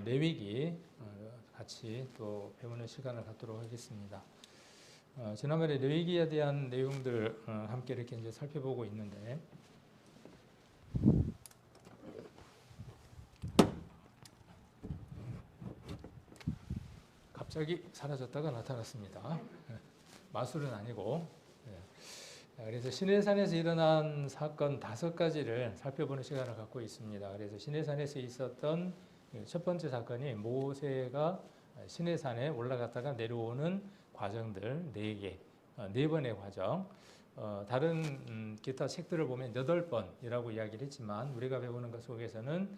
레위기 같이 또 배우는 시간을 갖도록 하겠습니다. 지난번에 레위기에 대한 내용들 함께 이렇게 이제 살펴보고 있는데 갑자기 사라졌다가 나타났습니다. 마술은 아니고. 그래서 시내산에서 일어난 사건 5가지를 살펴보는 시간을 갖고 있습니다. 그래서 시내산에서 있었던 첫 번째 사건이 모세가 시내산에 올라갔다가 내려오는 과정들 4개, 4번의 과정. 다른 기타 책들을 보면 8번이라고 이야기를 했지만 우리가 배우는 것 속에서는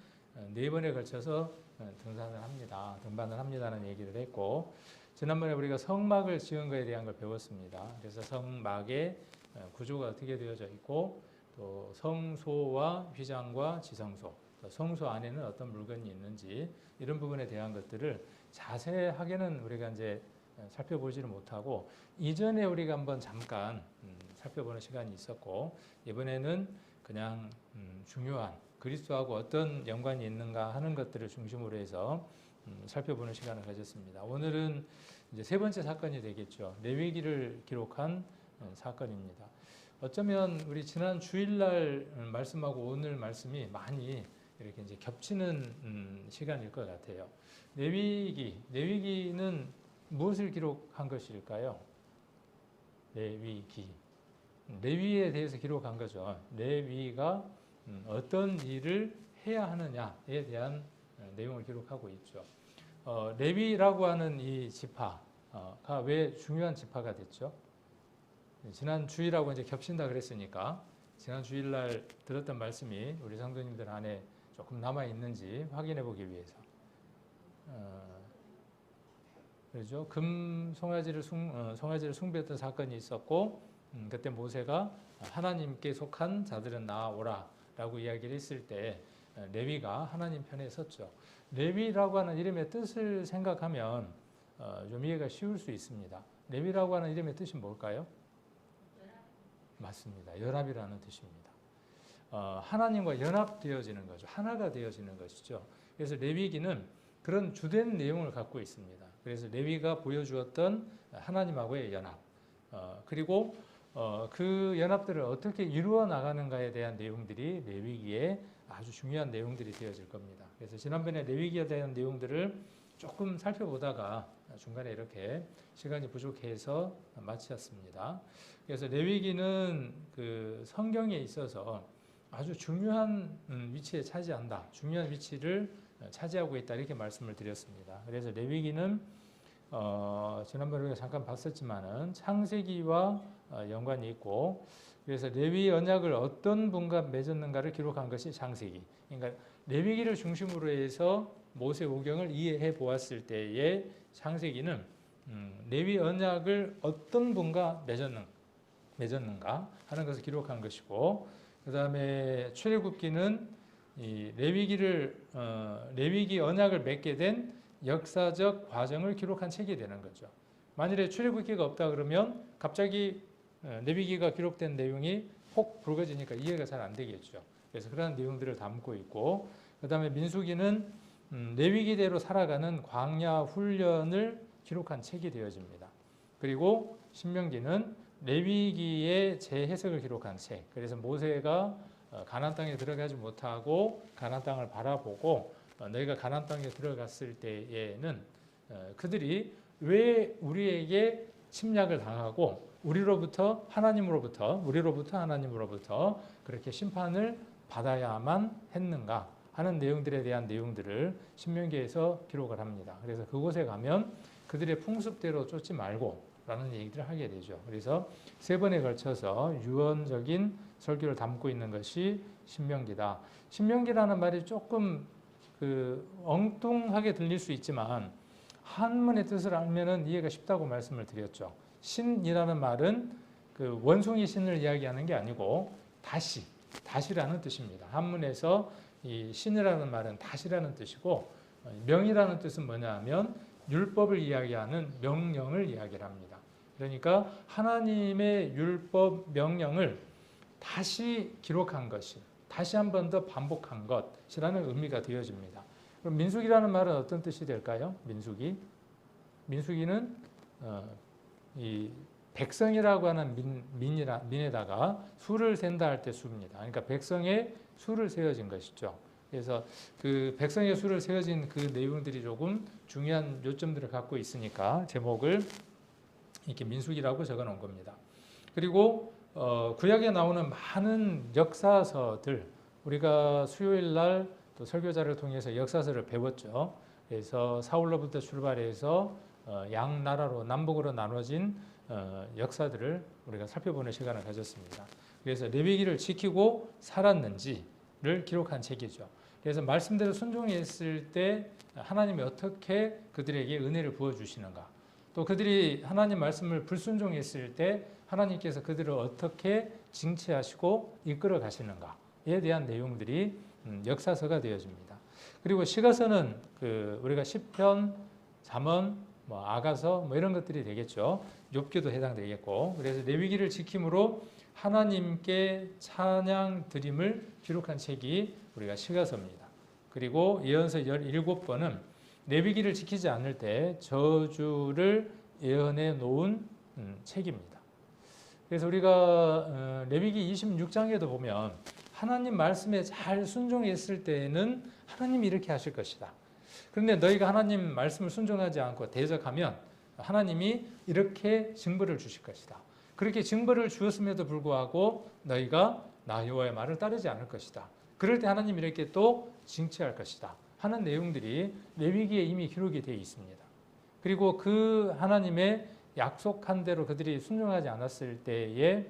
4번에 걸쳐서 등반을 합니다는 얘기를 했고, 지난번에 우리가 성막을 지은 것에 대한 걸 배웠습니다. 그래서 성막의 구조가 어떻게 되어져 있고, 또 성소와 휘장과 지성소, 또 성소 안에는 어떤 물건이 있는지 이런 부분에 대한 것들을 자세하게는 우리가 이제 살펴보지를 못하고 이전에 우리가 한번 잠깐 살펴보는 시간이 있었고, 이번에는 그냥 중요한 그리스도하고 어떤 연관이 있는가 하는 것들을 중심으로 해서 살펴보는 시간을 가졌습니다. 오늘은 이제 3번째 사건이 되겠죠. 레위기를 기록한 사건입니다. 어쩌면 우리 지난 주일날 말씀하고 오늘 말씀이 많이 이렇게 이제 겹치는 시간일 것 같아요. 레위기는 무엇을 기록한 것일까요? 레위에 대해서 기록한 거죠. 레위가 어떤 일을 해야 하느냐에 대한 내용을 기록하고 있죠. 레위라고 하는 이 지파가 왜 중요한 지파가 됐죠? 지난 주일하고 이제 겹친다 그랬으니까 지난 주일날 들었던 말씀이 우리 성도님들 안에 조금 남아 있는지 확인해 보기 위해서. 그렇죠. 송아지를 숭배했던 사건이 있었고, 그때 모세가 하나님께 속한 자들은 나아오라 라고 이야기를 했을 때 레위가 하나님 편에 섰죠. 레위라고 하는 이름의 뜻을 생각하면 좀 이해가 쉬울 수 있습니다. 레위라고 하는 이름의 뜻이 뭘까요? 맞습니다. 연합이라는 뜻입니다. 하나님과 연합되어지는 거죠. 하나가 되어지는 것이죠. 그래서 레위기는 그런 주된 내용을 갖고 있습니다. 그래서 레위가 보여주었던 하나님하고의 연합, 그리고 그 연합들을 어떻게 이루어 나가는가에 대한 내용들이 레위기에 아주 중요한 내용들이 되어질 겁니다. 그래서 지난번에 레위기에 대한 내용들을 조금 살펴보다가 중간에 이렇게 시간이 부족해서 마쳤습니다. 그래서 레위기는 그 성경에 있어서 아주 중요한 위치에 차지한다. 중요한 위치를 차지하고 있다. 이렇게 말씀을 드렸습니다. 그래서 레위기는 지난번에 우리가 잠깐 봤었지만은 창세기와 연관이 있고, 그래서 레위 언약을 어떤 분과 맺었는가를 기록한 것이 창세기. 그러니까 레위기를 중심으로 해서 모세 오경을 이해해 보았을 때의 창세기는 레위 언약을 어떤 분과 맺었는가 하는 것을 기록한 것이고, 그 다음에 출애굽기는 이 레위기 언약을 맺게 된 역사적 과정을 기록한 책이 되는 거죠. 만일에 출애굽기가 없다 그러면 갑자기 레위기가 기록된 내용이 혹 불거지니까 이해가 잘 안 되겠죠. 그래서 그런 내용들을 담고 있고, 그 다음에 민수기는 레위기대로 살아가는 광야 훈련을 기록한 책이 되어집니다. 그리고 신명기는 레위기의 재해석을 기록한 책. 그래서 모세가 가나안 땅에 들어가지 못하고 가나안 땅을 바라보고 너희가 가나안 땅에 들어갔을 때에는 그들이 왜 우리에게 침략을 당하고 우리로부터 하나님으로부터 그렇게 심판을 받아야만 했는가 하는 내용들에 대한 내용들을 신명기에서 기록을 합니다. 그래서 그곳에 가면 그들의 풍습대로 쫓지 말고 라는 얘기들을 하게 되죠. 그래서 3번에 걸쳐서 유언적인 설교를 담고 있는 것이 신명기다. 신명기라는 말이 조금 엉뚱하게 들릴 수 있지만 한문의 뜻을 알면은 이해가 쉽다고 말씀을 드렸죠. 신이라는 말은 그 원숭이 신을 이야기하는 게 아니고 다시라는 뜻입니다. 한문에서 이 신이라는 말은 다시라는 뜻이고, 명이라는 뜻은 뭐냐 하면 율법을 이야기하는 명령을 이야기를 합니다. 그러니까 하나님의 율법 명령을 다시 기록한 것이, 다시 한 번 더 반복한 것이라는 의미가 되어집니다. 그럼 민수기라는 말은 어떤 뜻이 될까요? 민수기. 민수기는 이 백성이라고 하는 민에다가 수를 센다 할 때 수입니다. 그러니까 백성의 수를 세워진 것이죠. 그래서 그 백성의 수를 세워진 그 내용들이 조금 중요한 요점들을 갖고 있으니까 제목을 이렇게 민수기라고 적어 놓은 겁니다. 그리고 구약에 나오는 많은 역사서들, 우리가 수요일 날 또 설교자를 통해서 역사서를 배웠죠. 그래서 사울로부터 출발해서 양나라로 남북으로 나눠진 역사들을 우리가 살펴보는 시간을 가졌습니다. 그래서 레위기를 지키고 살았는지를 기록한 책이죠. 그래서 말씀대로 순종했을 때 하나님이 어떻게 그들에게 은혜를 부어주시는가, 또 그들이 하나님 말씀을 불순종했을 때 하나님께서 그들을 어떻게 징치하시고 이끌어 가시는가에 대한 내용들이 역사서가 되어집니다. 그리고 시가서는 우리가 시편, 잠언, 아가서 이런 것들이 되겠죠. 욥기도 해당되겠고, 그래서 레위기를 지킴으로 하나님께 찬양 드림을 기록한 책이 우리가 시가서입니다. 그리고 예언서 17번은 레위기를 지키지 않을 때 저주를 예언해 놓은 책입니다. 그래서 우리가 레위기 26장에도 보면 하나님 말씀에 잘 순종했을 때에는 하나님이 이렇게 하실 것이다. 그런데 너희가 하나님 말씀을 순종하지 않고 대적하면 하나님이 이렇게 징벌을 주실 것이다. 그렇게 징벌을 주었음에도 불구하고 너희가 나 여호와의 말을 따르지 않을 것이다. 그럴 때 하나님이 이렇게 또 징치할 것이다 하는 내용들이 레위기에 이미 기록이 되어 있습니다. 그리고 그 하나님의 약속한 대로 그들이 순종하지 않았을 때에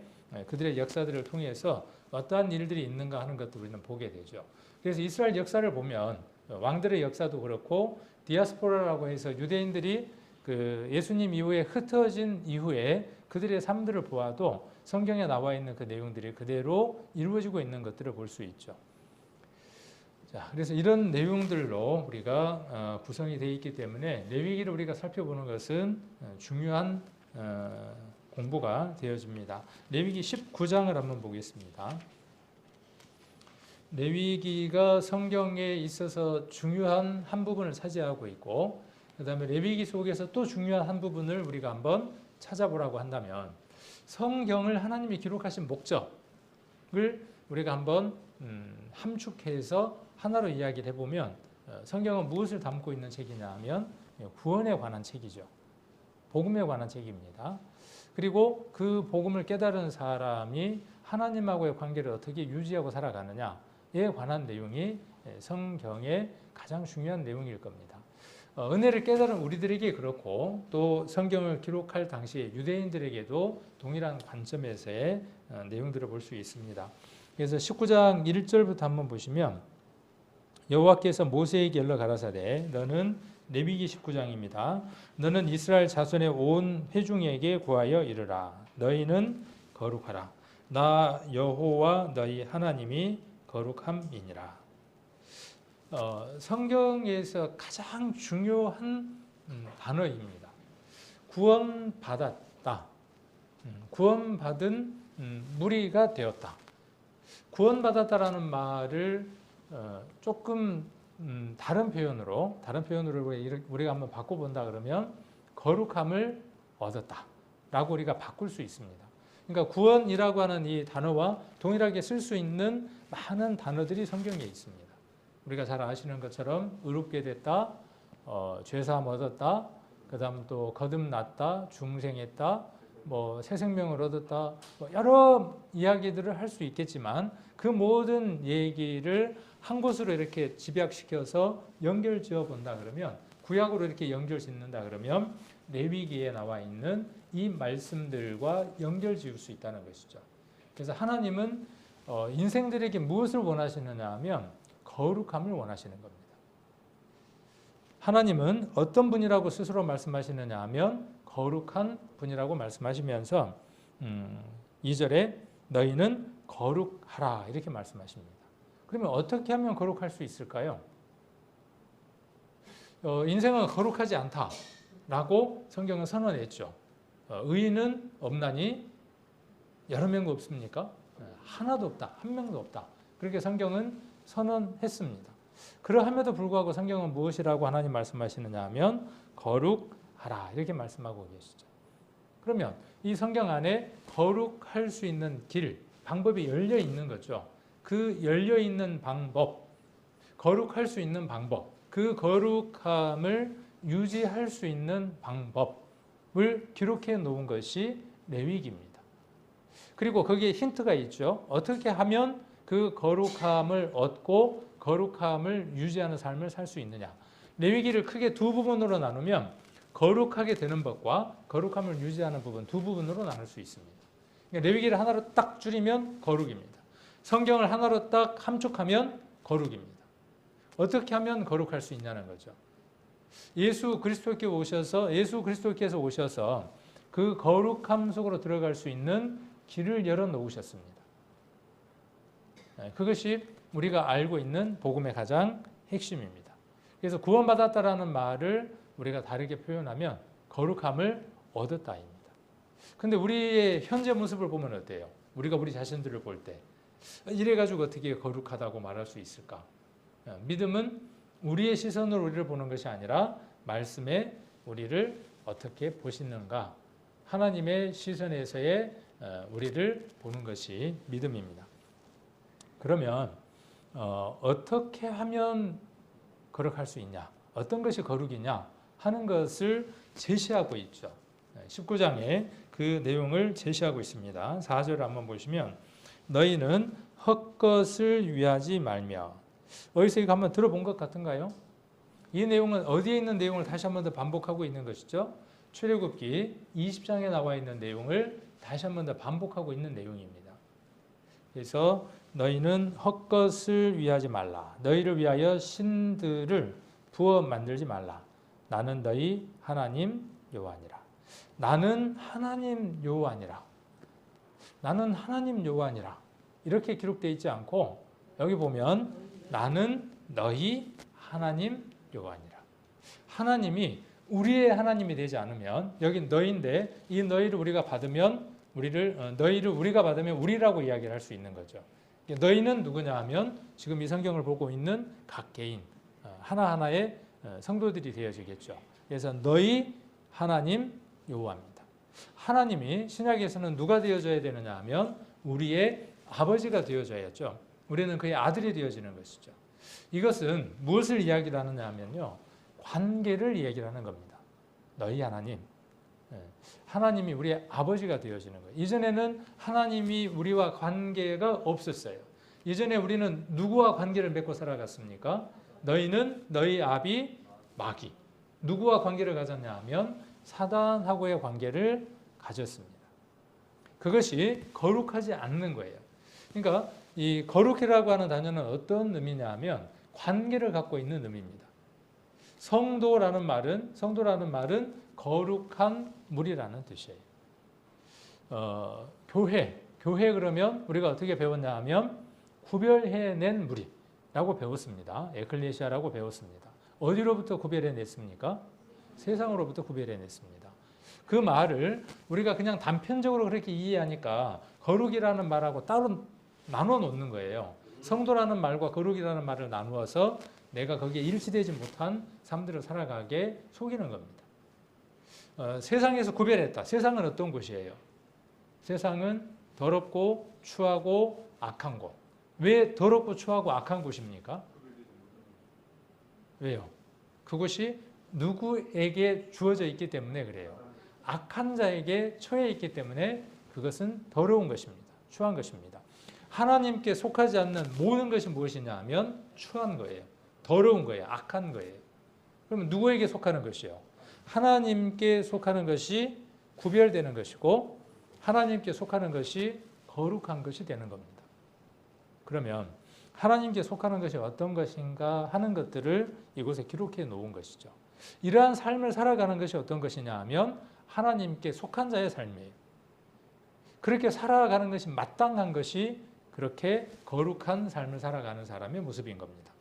그들의 역사들을 통해서 어떠한 일들이 있는가 하는 것도 우리는 보게 되죠. 그래서 이스라엘 역사를 보면 왕들의 역사도 그렇고 디아스포라라고 해서 유대인들이 그 예수님 이후에 흩어진 이후에 그들의 삶들을 보아도 성경에 나와 있는 그 내용들이 그대로 이루어지고 있는 것들을 볼 수 있죠. 자, 그래서 이런 내용들로 우리가 구성이 되어 있기 때문에 레위기를 우리가 살펴보는 것은 중요한 공부가 되어집니다. 레위기 19장을 한번 보겠습니다. 레위기가 성경에 있어서 중요한 한 부분을 차지하고 있고, 그 다음에 레위기 속에서 또 중요한 한 부분을 우리가 한번 찾아보라고 한다면 성경을 하나님이 기록하신 목적을 우리가 한번 함축해서 하나로 이야기를 해보면 성경은 무엇을 담고 있는 책이냐 하면 구원에 관한 책이죠. 복음에 관한 책입니다. 그리고 그 복음을 깨달은 사람이 하나님하고의 관계를 어떻게 유지하고 살아가느냐에 관한 내용이 성경의 가장 중요한 내용일 겁니다. 은혜를 깨달은 우리들에게 그렇고 또 성경을 기록할 당시에 유대인들에게도 동일한 관점에서의 내용들을 볼 수 있습니다. 그래서 19장 1절부터 한번 보시면 여호와께서 모세에게 일러 가라사대 너는 레위기 19장입니다. 너는 이스라엘 자손의 온 회중에게 구하여 이르라. 너희는 거룩하라. 나 여호와 너희 하나님이 거룩함이니라. 성경에서 가장 중요한 단어입니다. 구원받았다. 구원받은 무리가 되었다. 구원받았다라는 말을 조금 다른 표현으로 우리가 한번 바꿔본다 그러면 거룩함을 얻었다라고 우리가 바꿀 수 있습니다. 그러니까 구원이라고 하는 이 단어와 동일하게 쓸 수 있는 많은 단어들이 성경에 있습니다. 우리가 잘 아시는 것처럼 의롭게 됐다, 죄사함 얻었다, 그다음 또 거듭났다, 중생했다, 새 생명을 얻었다, 여러 이야기들을 할 수 있겠지만 그 모든 얘기를 한 곳으로 이렇게 집약시켜서 연결지어 본다 그러면 구약으로 이렇게 연결 짓는다 그러면 레위기에 나와 있는 이 말씀들과 연결 지을 수 있다는 것이죠. 그래서 하나님은 인생들에게 무엇을 원하시느냐 하면 거룩함을 원하시는 겁니다. 하나님은 어떤 분이라고 스스로 말씀하시느냐 하면 거룩한 분이라고 말씀하시면서 2절에 너희는 거룩하라 이렇게 말씀하십니다. 그러면 어떻게 하면 거룩할 수 있을까요? 인생은 거룩하지 않다라고 성경은 선언했죠. 의인은 없나니 여러 명도 없습니까? 하나도 없다. 한 명도 없다. 그렇게 성경은 선언했습니다. 그러함에도 불구하고 성경은 무엇이라고 하나님 말씀하시느냐 하면 거룩하라 이렇게 말씀하고 계시죠. 그러면 이 성경 안에 거룩할 수 있는 길, 방법이 열려 있는 거죠. 그 열려 있는 방법, 거룩할 수 있는 방법, 그 거룩함을 유지할 수 있는 방법을 기록해 놓은 것이 레위기입니다. 그리고 거기에 힌트가 있죠. 어떻게 하면 그 거룩함을 얻고 거룩함을 유지하는 삶을 살 수 있느냐. 레위기를 크게 두 부분으로 나누면 거룩하게 되는 법과 거룩함을 유지하는 부분 두 부분으로 나눌 수 있습니다. 그러니까 레위기를 하나로 딱 줄이면 거룩입니다. 성경을 하나로 딱 함축하면 거룩입니다. 어떻게 하면 거룩할 수 있냐는 거죠. 예수 그리스도께서 오셔서 그 거룩함 속으로 들어갈 수 있는 길을 열어 놓으셨습니다. 그것이 우리가 알고 있는 복음의 가장 핵심입니다. 그래서 구원받았다라는 말을 우리가 다르게 표현하면 거룩함을 얻었다입니다. 근데 우리의 현재 모습을 보면 어때요? 우리가 우리 자신들을 볼 때 이래가지고 어떻게 거룩하다고 말할 수 있을까? 믿음은 우리의 시선으로 우리를 보는 것이 아니라 말씀에 우리를 어떻게 보시는가? 하나님의 시선에서의 우리를 보는 것이 믿음입니다. 그러면 어떻게 하면 거룩할 수 있냐? 어떤 것이 거룩이냐? 하는 것을 제시하고 있죠. 19장에 그 내용을 제시하고 있습니다. 4절을 한번 보시면 너희는 헛것을 위하지 말며 어디서 이거 한번 들어본 것 같은가요? 이 내용은 어디에 있는 내용을 다시 한번 더 반복하고 있는 것이죠. 출애굽기 20장에 나와 있는 내용을 다시 한번 더 반복하고 있는 내용입니다. 그래서 너희는 헛것을 위하지 말라. 너희를 위하여 신들을 부어 만들지 말라. 나는 너희 하나님 여호와니라. 나는 하나님 여호와니라. 나는 하나님 여호와니라. 이렇게 기록되어 있지 않고 여기 보면 나는 너희 하나님 여호와니라. 하나님이 우리의 하나님이 되지 않으면 여기 너희인데 이 너희를 우리가 받으면 너희를 우리가 받으면 우리라고 이야기를 할 수 있는 거죠. 너희는 누구냐 하면 지금 이 성경을 보고 있는 각 개인 하나하나의 성도들이 되어지겠죠. 그래서 너희 하나님 여호와입니다. 하나님이 신약에서는 누가 되어져야 되느냐 하면 우리의 아버지가 되어져야죠. 우리는 그의 아들이 되어지는 것이죠. 이것은 무엇을 이야기를 하느냐 하면요. 관계를 이야기를 하는 겁니다. 너희 하나님. 하나님이 우리의 아버지가 되어지는 거예요. 이전에는 하나님이 우리와 관계가 없었어요. 이전에 우리는 누구와 관계를 맺고 살아갔습니까? 너희는 너희 아비 마귀. 누구와 관계를 가졌냐 하면 사단하고의 관계를 가졌습니다. 그것이 거룩하지 않는 거예요. 그러니까 이 거룩이라고 하는 단어는 어떤 의미냐 하면 관계를 갖고 있는 의미입니다. 성도라는 말은 거룩한 무리라는 뜻이에요. 교회 그러면 우리가 어떻게 배웠냐 하면 구별해낸 무리라고 배웠습니다. 에클레시아라고 배웠습니다. 어디로부터 구별해냈습니까? 세상으로부터 구별해냈습니다. 그 말을 우리가 그냥 단편적으로 그렇게 이해하니까 거룩이라는 말하고 따로 나눠 놓는 거예요. 성도라는 말과 거룩이라는 말을 나누어서 내가 거기에 일치되지 못한 삶들을 살아가게 속이는 겁니다. 세상에서 구별했다. 세상은 어떤 곳이에요? 세상은 더럽고 추하고 악한 곳. 왜 더럽고 추하고 악한 곳입니까? 왜요? 그곳이 누구에게 주어져 있기 때문에 그래요. 악한 자에게 처해 있기 때문에 그것은 더러운 것입니다. 추한 것입니다. 하나님께 속하지 않는 모든 것이 무엇이냐 하면 추한 거예요. 더러운 거예요. 악한 거예요. 그러면 누구에게 속하는 것이요? 하나님께 속하는 것이 구별되는 것이고 하나님께 속하는 것이 거룩한 것이 되는 겁니다. 그러면 하나님께 속하는 것이 어떤 것인가 하는 것들을 이곳에 기록해 놓은 것이죠. 이러한 삶을 살아가는 것이 어떤 것이냐 하면 하나님께 속한 자의 삶이에요. 그렇게 살아가는 것이 마땅한 것이 그렇게 거룩한 삶을 살아가는 사람의 모습인 겁니다.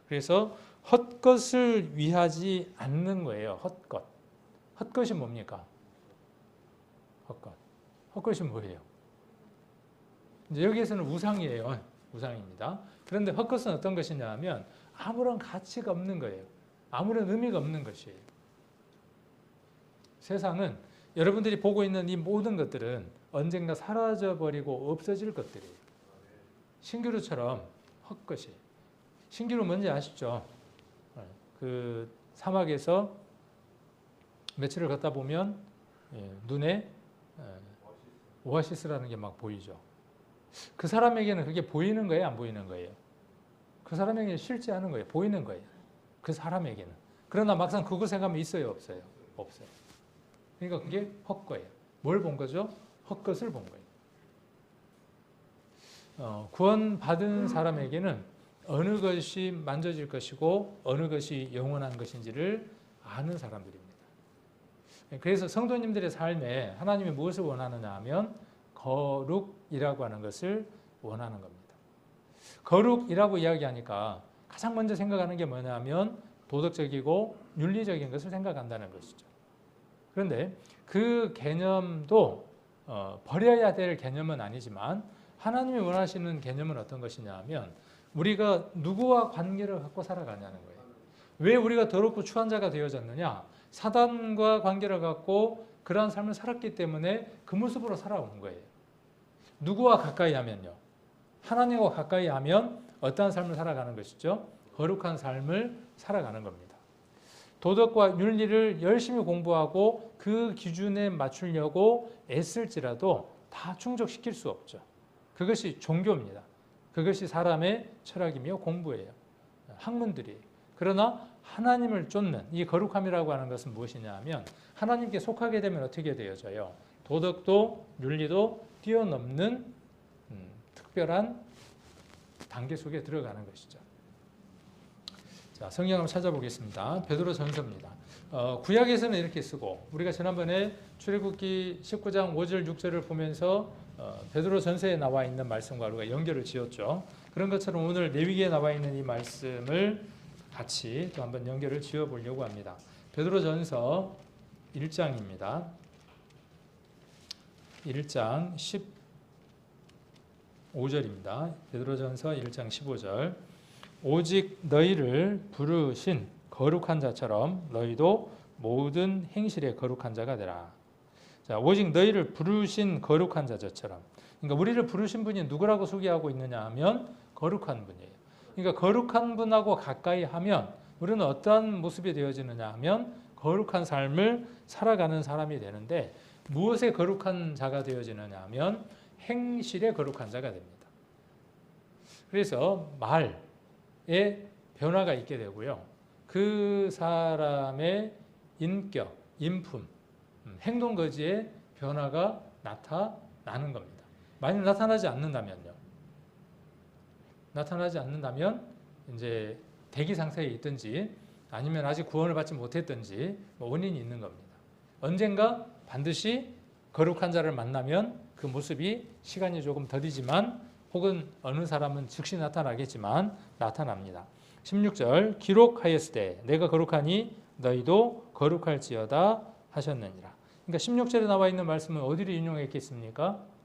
그래서 헛것을 위하지 않는 거예요. 헛것. 헛것이 뭡니까? 헛것. 헛것이 뭐예요? 이제 여기에서는 우상이에요. 우상입니다. 그런데 헛것은 어떤 것이냐 하면 아무런 가치가 없는 거예요. 아무런 의미가 없는 것이에요. 세상은 여러분들이 보고 있는 이 모든 것들은 언젠가 사라져버리고 없어질 것들이에요. 신기루처럼 헛것이. 신기루 뭔지 아시죠? 그 사막에서 며칠을 걷다 보면 눈에 오아시스라는 게 막 보이죠. 그 사람에게는 그게 보이는 거예요? 안 보이는 거예요? 그 사람에게는 실제 하는 거예요? 보이는 거예요? 그 사람에게는. 그러나 막상 그곳에 가면 있어요? 없어요? 없어요. 그러니까 그게 헛거예요. 뭘 본 거죠? 헛것을 본 거예요. 구원받은 사람에게는 어느 것이 만져질 것이고 어느 것이 영원한 것인지를 아는 사람들입니다. 그래서 성도님들의 삶에 하나님이 무엇을 원하느냐 하면 거룩이라고 하는 것을 원하는 겁니다. 거룩이라고 이야기하니까 가장 먼저 생각하는 게 뭐냐면 도덕적이고 윤리적인 것을 생각한다는 것이죠. 그런데 그 개념도 버려야 될 개념은 아니지만 하나님이 원하시는 개념은 어떤 것이냐 하면 우리가 누구와 관계를 갖고 살아가냐는 거예요. 왜 우리가 더럽고 추한 자가 되어졌느냐? 사단과 관계를 갖고 그러한 삶을 살았기 때문에 그 모습으로 살아온 거예요. 누구와 가까이 하면요? 하나님과 가까이 하면 어떠한 삶을 살아가는 것이죠? 거룩한 삶을 살아가는 겁니다. 도덕과 윤리를 열심히 공부하고 그 기준에 맞추려고 애쓸지라도 다 충족시킬 수 없죠. 그것이 종교입니다. 그것이 사람의 철학이며 공부예요. 학문들이에요. 그러나 하나님을 쫓는 이 거룩함이라고 하는 것은 무엇이냐 하면 하나님께 속하게 되면 어떻게 되어져요? 도덕도 윤리도 뛰어넘는 특별한 단계 속에 들어가는 것이죠. 자, 성경 한번 찾아보겠습니다. 베드로전서입니다. 구약에서는 이렇게 쓰고 우리가 지난번에 출애굽기 19장 5절 6절을 보면서 베드로전서에 나와 있는 말씀과 우리가 연결을 지었죠. 그런 것처럼 오늘 레위기에 나와 있는 이 말씀을 같이 또 한번 연결을 지어보려고 합니다. 베드로전서 1장입니다. 1장 15절입니다. 베드로전서 1장 15절. 오직 너희를 부르신 거룩한 자처럼 너희도 모든 행실에 거룩한 자가 되라. 자, 오직 너희를 부르신 거룩한 자처럼. 그러니까 우리를 부르신 분이 누구라고 소개하고 있느냐 하면 거룩한 분이에요. 그러니까 거룩한 분하고 가까이 하면 우리는 어떠한 모습이 되어지느냐 하면 거룩한 삶을 살아가는 사람이 되는데 무엇에 거룩한 자가 되어지느냐 하면 행실에 거룩한 자가 됩니다. 그래서 말에 변화가 있게 되고요. 그 사람의 인격, 인품, 행동 거지에 변화가 나타나는 겁니다. 만약 나타나지 않는다면요. 나타나지 않는다면 이제 대기 상태에 있든지 아니면 아직 구원을 받지 못했든지 원인이 있는 겁니다. 언젠가 반드시 거룩한 자를 만나면 그 모습이 시간이 조금 더디지만 혹은 어느 사람은 즉시 나타나겠지만 나타납니다. 16절 기록하였으되 내가 거룩하니 너희도 거룩할지어다 하셨느니라. 그러니까 16절에 나와 있는 말씀은 어디를 인용했겠습니까?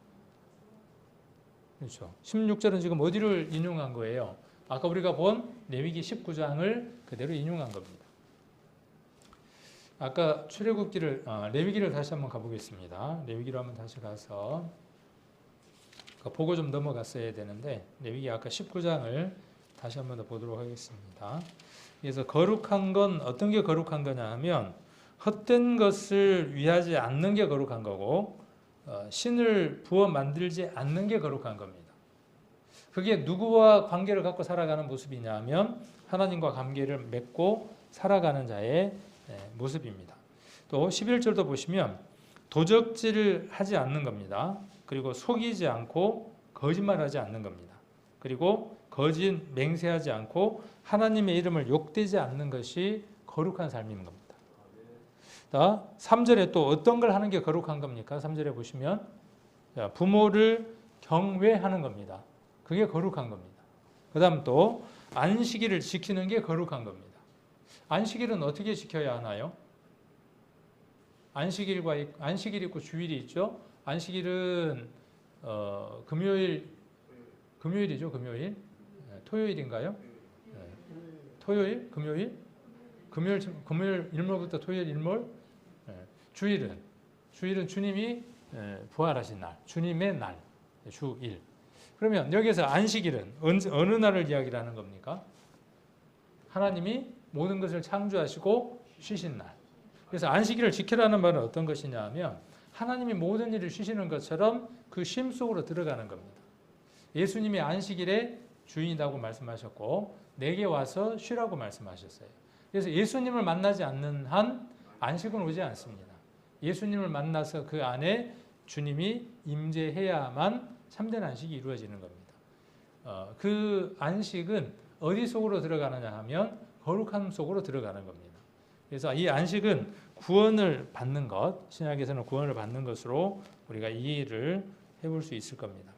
그렇죠. 16절은 지금 어디를 인용한 거예요? 아까 우리가 본 레위기 19장을 그대로 인용한 겁니다. 아까 출애굽기를 레위기를 다시 한번 가보겠습니다. 레위기로 한번 다시 가서 보고 좀 넘어갔어야 되는데 레위기 아까 19장을 다시 한번 더 보도록 하겠습니다. 그래서 거룩한 건 어떤 게 거룩한 거냐 하면 헛된 것을 위하지 않는 게 거룩한 거고 신을 부어 만들지 않는 게 거룩한 겁니다. 그게 누구와 관계를 갖고 살아가는 모습이냐 하면 하나님과 관계를 맺고 살아가는 자의 모습입니다. 또 11절도 보시면 도적질을 하지 않는 겁니다. 그리고 속이지 않고 거짓말하지 않는 겁니다. 그리고 거짓 맹세하지 않고 하나님의 이름을 욕되지 않는 것이 거룩한 삶인 겁니다. 3절에 또 어떤 걸 하는 게 거룩한 겁니까? 3절에 보시면 부모를 경외하는 겁니다. 그게 거룩한 겁니다. 그 다음 또 안식일을 지키는 게 거룩한 겁니다. 안식일은 어떻게 지켜야 하나요? 안식일 있고 주일이 있죠. 안식일은 금요일이죠. 금요일. 토요일인가요? 토요일, 금요일, 금요일 일몰부터 토요일 일몰. 주일은 주님이 부활하신 날, 주님의 날, 주일. 그러면 여기서 안식일은 어느 날을 이야기하는 겁니까? 하나님이 모든 것을 창조하시고 쉬신 날. 그래서 안식일을 지키라는 말은 어떤 것이냐 하면 하나님이 모든 일을 쉬시는 것처럼 그 쉼 속으로 들어가는 겁니다. 예수님이 안식일의 주인이라고 말씀하셨고 내게 와서 쉬라고 말씀하셨어요. 그래서 예수님을 만나지 않는 한 안식은 오지 않습니다. 예수님을 만나서 그 안에 주님이 임재해야만 참된 안식이 이루어지는 겁니다. 그 안식은 어디 속으로 들어가느냐 하면 거룩함 속으로 들어가는 겁니다. 그래서 이 안식은 구원을 받는 것, 신약에서는 구원을 받는 것으로 우리가 이해를 해볼 수 있을 겁니다.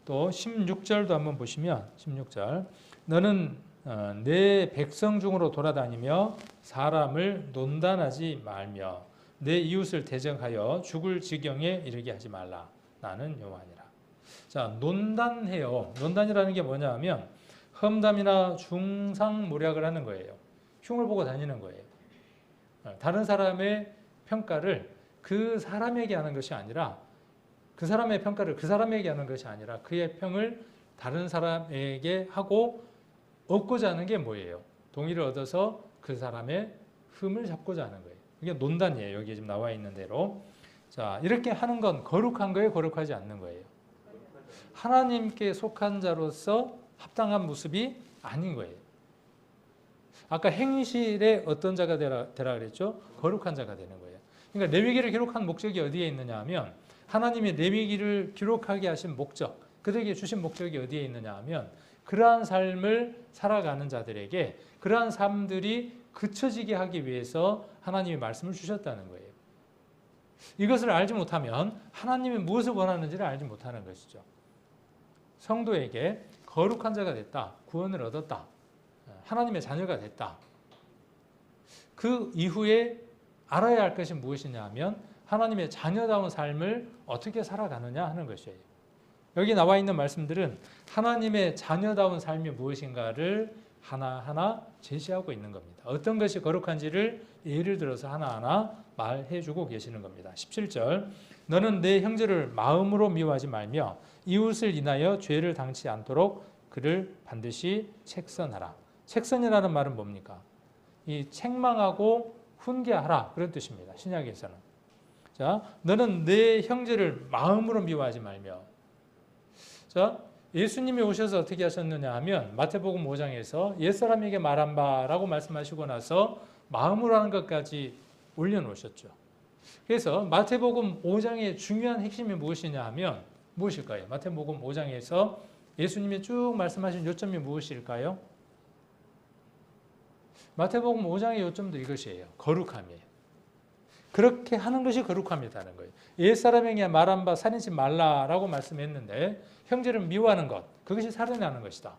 또 16절도 한번 보시면 16절 너는 내 백성 중으로 돌아다니며 사람을 논단하지 말며 내 이웃을 대적하여 죽을 지경에 이르게 하지 말라. 나는 여호와니라. 자, 논단해요. 논단이라는 게 뭐냐 하면 험담이나 중상모략을 하는 거예요. 흉을 보고 다니는 거예요. 다른 사람의 평가를 그 사람에게 하는 것이 아니라 그 사람의 평가를 그 사람에게 하는 것이 아니라 그의 평을 다른 사람에게 하고 얻고자 하는 게 뭐예요? 동의를 얻어서 그 사람의 흠을 잡고자 하는 거예요. 이게 논단이에요. 여기 지금 나와 있는 대로. 자, 이렇게 하는 건 거룩한 거예요? 거룩하지 않는 거예요? 하나님께 속한 자로서 합당한 모습이 아닌 거예요. 아까 행실에 어떤 자가 되라 그랬죠? 거룩한 자가 되는 거예요. 그러니까 레위기를 기록한 목적이 어디에 있느냐 하면 하나님이 레위기를 기록하게 하신 목적, 그들에게 주신 목적이 어디에 있느냐 하면 그러한 삶을 살아가는 자들에게 그러한 삶들이 그쳐지게 하기 위해서 하나님이 말씀을 주셨다는 거예요. 이것을 알지 못하면 하나님이 무엇을 원하는지를 알지 못하는 것이죠. 성도에게 거룩한 자가 됐다, 구원을 얻었다, 하나님의 자녀가 됐다. 그 이후에 알아야 할 것이 무엇이냐 하면 하나님의 자녀다운 삶을 어떻게 살아가느냐 하는 것이에요. 여기 나와 있는 말씀들은 하나님의 자녀다운 삶이 무엇인가를 하나하나 제시하고 있는 겁니다. 어떤 것이 거룩한지를 예를 들어서 하나하나 말해주고 계시는 겁니다. 17절 너는 내 형제를 마음으로 미워하지 말며 이웃을 인하여 죄를 당치 않도록 그를 반드시 책선하라. 책선이라는 말은 뭡니까? 이 책망하고 훈계하라 그런 뜻입니다. 신약에서는. 자, 너는 내 형제를 마음으로 미워하지 말며. 자, 예수님이 오셔서 어떻게 하셨느냐 하면 마태복음 5장에서 옛사람에게 말한 바라고 말씀하시고 나서 마음으로 하는 것까지 올려놓으셨죠. 그래서 마태복음 5장의 중요한 핵심이 무엇이냐 하면 무엇일까요? 마태복음 5장에서 예수님이 쭉 말씀하신 요점이 무엇일까요? 마태복음 5장의 요점도 이것이에요. 거룩함이에요. 그렇게 하는 것이 거룩함이라는 거예요. 옛사람에게 말한 바 살인치 말라라고 말씀했는데 형제를 미워하는 것, 그것이 살인하는 것이다.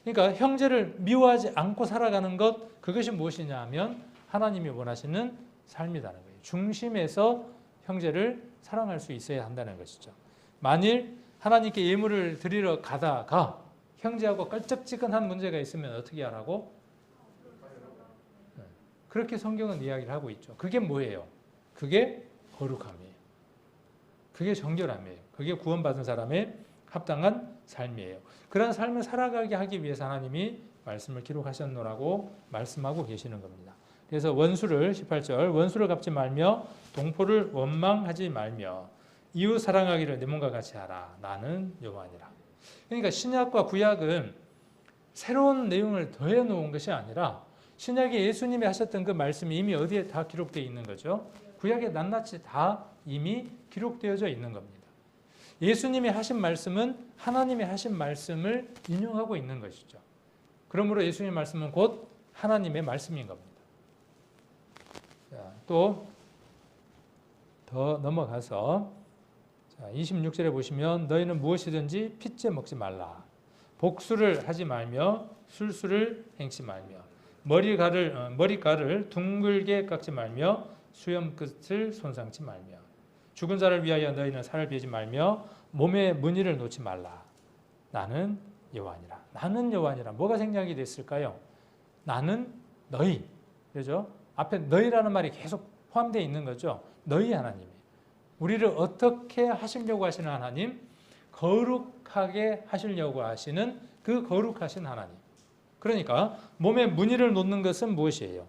그러니까 형제를 미워하지 않고 살아가는 것, 그것이 무엇이냐 하면 하나님이 원하시는 삶이라는 거예요. 중심에서 형제를 사랑할 수 있어야 한다는 것이죠. 만일 하나님께 예물을 드리러 가다가 형제하고 깔짝지근한 문제가 있으면 어떻게 하라고? 그렇게 성경은 이야기를 하고 있죠. 그게 뭐예요? 그게 거룩함이에요. 그게 정결함이에요. 그게 구원받은 사람의 합당한 삶이에요. 그런 삶을 살아가게 하기 위해서 하나님이 말씀을 기록하셨노라고 말씀하고 계시는 겁니다. 그래서 원수를 18절 원수를 갚지 말며 동포를 원망하지 말며 이웃 사랑하기를 내 몸과 같이 하라. 나는 여호와니라. 그러니까 신약과 구약은 새로운 내용을 더해 놓은 것이 아니라 신약에 예수님이 하셨던 그 말씀이 이미 어디에 다 기록되어 있는 거죠? 구약에 낱낱이 다 이미 기록되어져 있는 겁니다. 예수님이 하신 말씀은 하나님이 하신 말씀을 인용하고 있는 것이죠. 그러므로 예수님의 말씀은 곧 하나님의 말씀인 겁니다. 또 더 넘어가서 26절에 보시면 너희는 무엇이든지 핏째 먹지 말라. 복수를 하지 말며 술수를 행치 말며 머리카락을 둥글게 깎지 말며 수염 끝을 손상치 말며 죽은 자를 위하여 너희는 살을 베지 말며 몸에 문의를 놓지 말라. 나는 여호와니라. 나는 여호와니라. 뭐가 생략이 됐을까요? 나는 너희. 그죠? 앞에 너희라는 말이 계속 포함되어 있는 거죠. 너희 하나님이에요. 우리를 어떻게 하시려고 하시는 하나님? 거룩하게 하시려고 하시는 그 거룩하신 하나님. 그러니까 몸에 무늬를 놓는 것은 무엇이에요?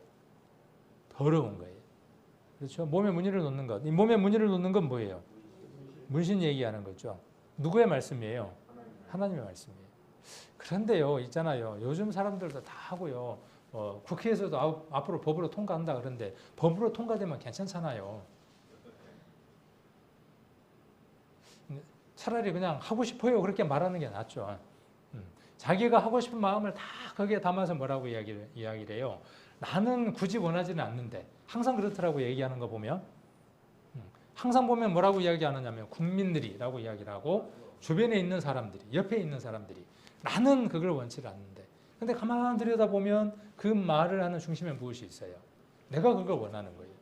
더러운 거예요. 그렇죠? 몸에 무늬를 놓는 것. 이 몸에 무늬를 놓는 건 뭐예요? 문신 얘기하는 거죠. 누구의 말씀이에요? 하나님의 말씀이에요. 그런데요, 있잖아요. 요즘 사람들도 다 하고요. 국회에서도 앞으로 법으로 통과한다 그러는데 법으로 통과되면 괜찮잖아요. 차라리 그냥 하고 싶어요 그렇게 말하는 게 낫죠. 자기가 하고 싶은 마음을 다 거기에 담아서 뭐라고 이야기를 해요. 나는 굳이 원하지는 않는데 항상 그렇더라고 얘기하는 거 보면. 항상 보면 뭐라고 이야기하느냐면 국민들이라고 이야기를 하고 주변에 있는 사람들이, 옆에 있는 사람들이 나는 그걸 원치 않는데 근데 가만 들여다보면 그 말을 하는 중심에 무엇이 있어요? 내가 그걸 원하는 거예요.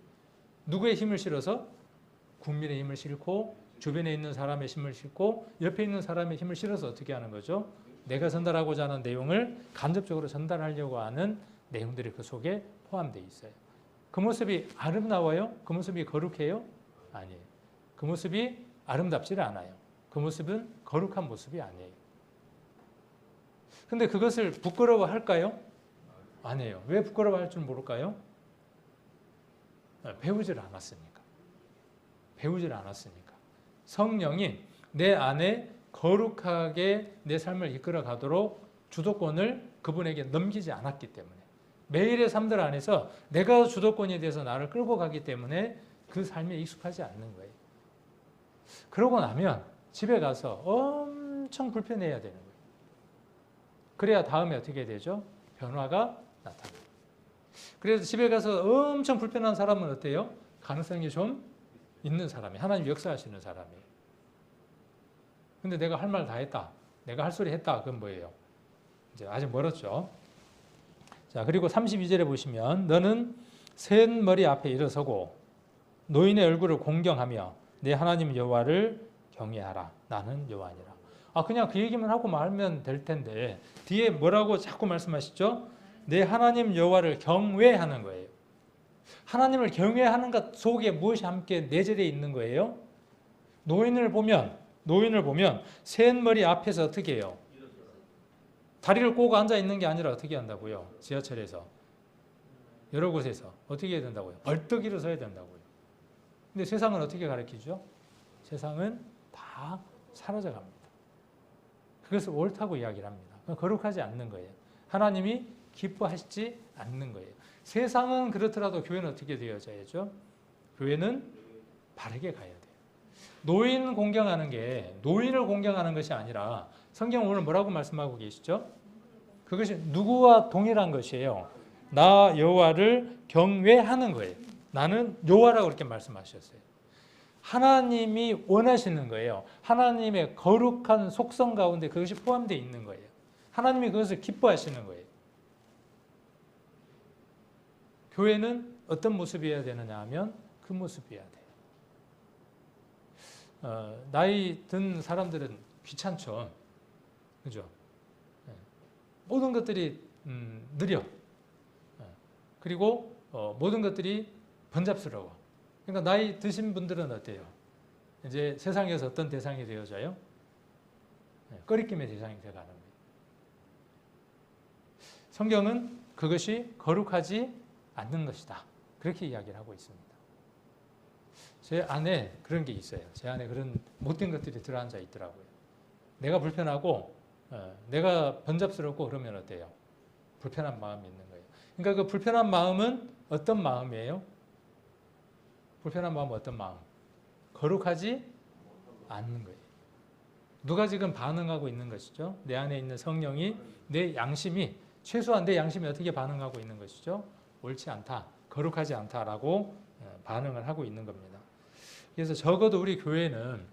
누구의 힘을 실어서? 국민의 힘을 실고 주변에 있는 사람의 힘을 실고 옆에 있는 사람의 힘을 실어서 어떻게 하는 거죠? 내가 전달하고자 하는 내용을 간접적으로 전달하려고 하는 내용들이 그 속에 포함되어 있어요. 그 모습이 아름다워요? 그 모습이 거룩해요? 아니에요. 그 모습이 아름답지를 않아요. 그 모습은 거룩한 모습이 아니에요. 근데 그것을 부끄러워할까요? 아니에요. 왜 부끄러워할 줄 모를까요? 배우질 않았으니까. 배우질 않았으니까. 성령이 내 안에 거룩하게 내 삶을 이끌어 가도록 주도권을 그분에게 넘기지 않았기 때문에 매일의 삶들 안에서 내가 주도권에 대해서 나를 끌고 가기 때문에 그 삶에 익숙하지 않는 거예요. 그러고 나면 집에 가서 엄청 불편해야 되는 거예요. 그래야 다음에 어떻게 되죠? 변화가 나타나요. 그래서 집에 가서 엄청 불편한 사람은 어때요? 가능성이 좀 있는 사람이에요. 하나님 역사하시는 사람이에요. 근데 내가 할 말 다 했다. 내가 할 소리 했다. 그건 뭐예요? 이제 아직 멀었죠. 자, 그리고 32절에 보시면 너는 센 머리 앞에 일어서고 노인의 얼굴을 공경하며 내 하나님 여호와를 경외하라. 나는 여호와니라. 그냥 그 얘기만 하고 말면 될 텐데 뒤에 뭐라고 자꾸 말씀하시죠? 내 하나님 여호와를 경외하는 거예요. 하나님을 경외하는 것 속에 무엇이 함께 내재되어 있는 거예요? 노인을 보면 센 머리 앞에서 어떻게 해요? 다리를 꼬고 앉아 있는 게 아니라 어떻게 한다고요? 지하철에서 여러 곳에서 어떻게 해야 된다고요? 벌떡 일어서야 된다고요. 근데 세상은 어떻게 가르치죠? 세상은 다 사라져 갑니다. 그것을 옳다고 이야기를 합니다. 거룩하지 않는 거예요. 하나님이 기뻐하시지 않는 거예요. 세상은 그렇더라도 교회는 어떻게 되어져야죠? 교회는 바르게 가야 돼요. 노인 공경하는 게 노인을 공경하는 것이 아니라 성경 오늘 뭐라고 말씀하고 계시죠? 그것이 누구와 동일한 것이에요? 나 여호와를 경외하는 거예요. 나는 여호와라고 그렇게 말씀하셨어요. 하나님이 원하시는 거예요. 하나님의 거룩한 속성 가운데 그것이 포함되어 있는 거예요. 하나님이 그것을 기뻐하시는 거예요. 교회는 어떤 모습이어야 되느냐 하면 그 모습이어야 돼요. 나이 든 사람들은 귀찮죠. 그죠? 모든 것들이 느려. 그리고 모든 것들이 번잡스러워. 그러니까 나이 드신 분들은 어때요? 이제 세상에서 어떤 대상이 되어져요? 꺼리낌의 대상이 되어가는 거예요. 성경은 그것이 거룩하지 않는 것이다. 그렇게 이야기를 하고 있습니다. 제 안에 그런 게 있어요. 제 안에 그런 못된 것들이 들어앉아 있더라고요. 내가 불편하고 내가 번잡스럽고 그러면 어때요? 불편한 마음이 있는 거예요. 그러니까 그 불편한 마음은 어떤 마음이에요? 불편한 마음은 어떤 마음? 거룩하지 않는 거예요. 누가 지금 반응하고 있는 것이죠? 내 안에 있는 성령이 내 양심이 최소한 내 양심이 어떻게 반응하고 있는 것이죠? 옳지 않다, 거룩하지 않다라고 반응을 하고 있는 겁니다. 그래서 적어도 우리 교회는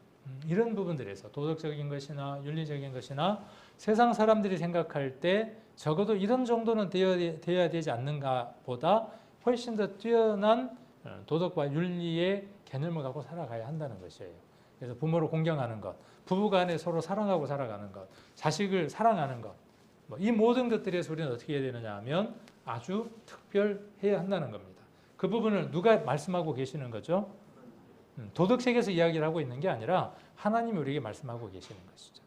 이런 부분들에서 도덕적인 것이나 윤리적인 것이나 세상 사람들이 생각할 때 적어도 이런 정도는 되어야 되지 않는가 보다 훨씬 더 뛰어난 도덕과 윤리의 개념을 갖고 살아가야 한다는 것이에요. 그래서 부모를 공경하는 것, 부부간에 서로 사랑하고 살아가는 것, 자식을 사랑하는 것, 이 모든 것들에서 우리는 어떻게 해야 되느냐 하면 아주 특별해야 한다는 겁니다. 그 부분을 누가 말씀하고 계시는 거죠? 도덕책에서 이야기를 하고 있는 게 아니라 하나님이 우리에게 말씀하고 계시는 것이죠.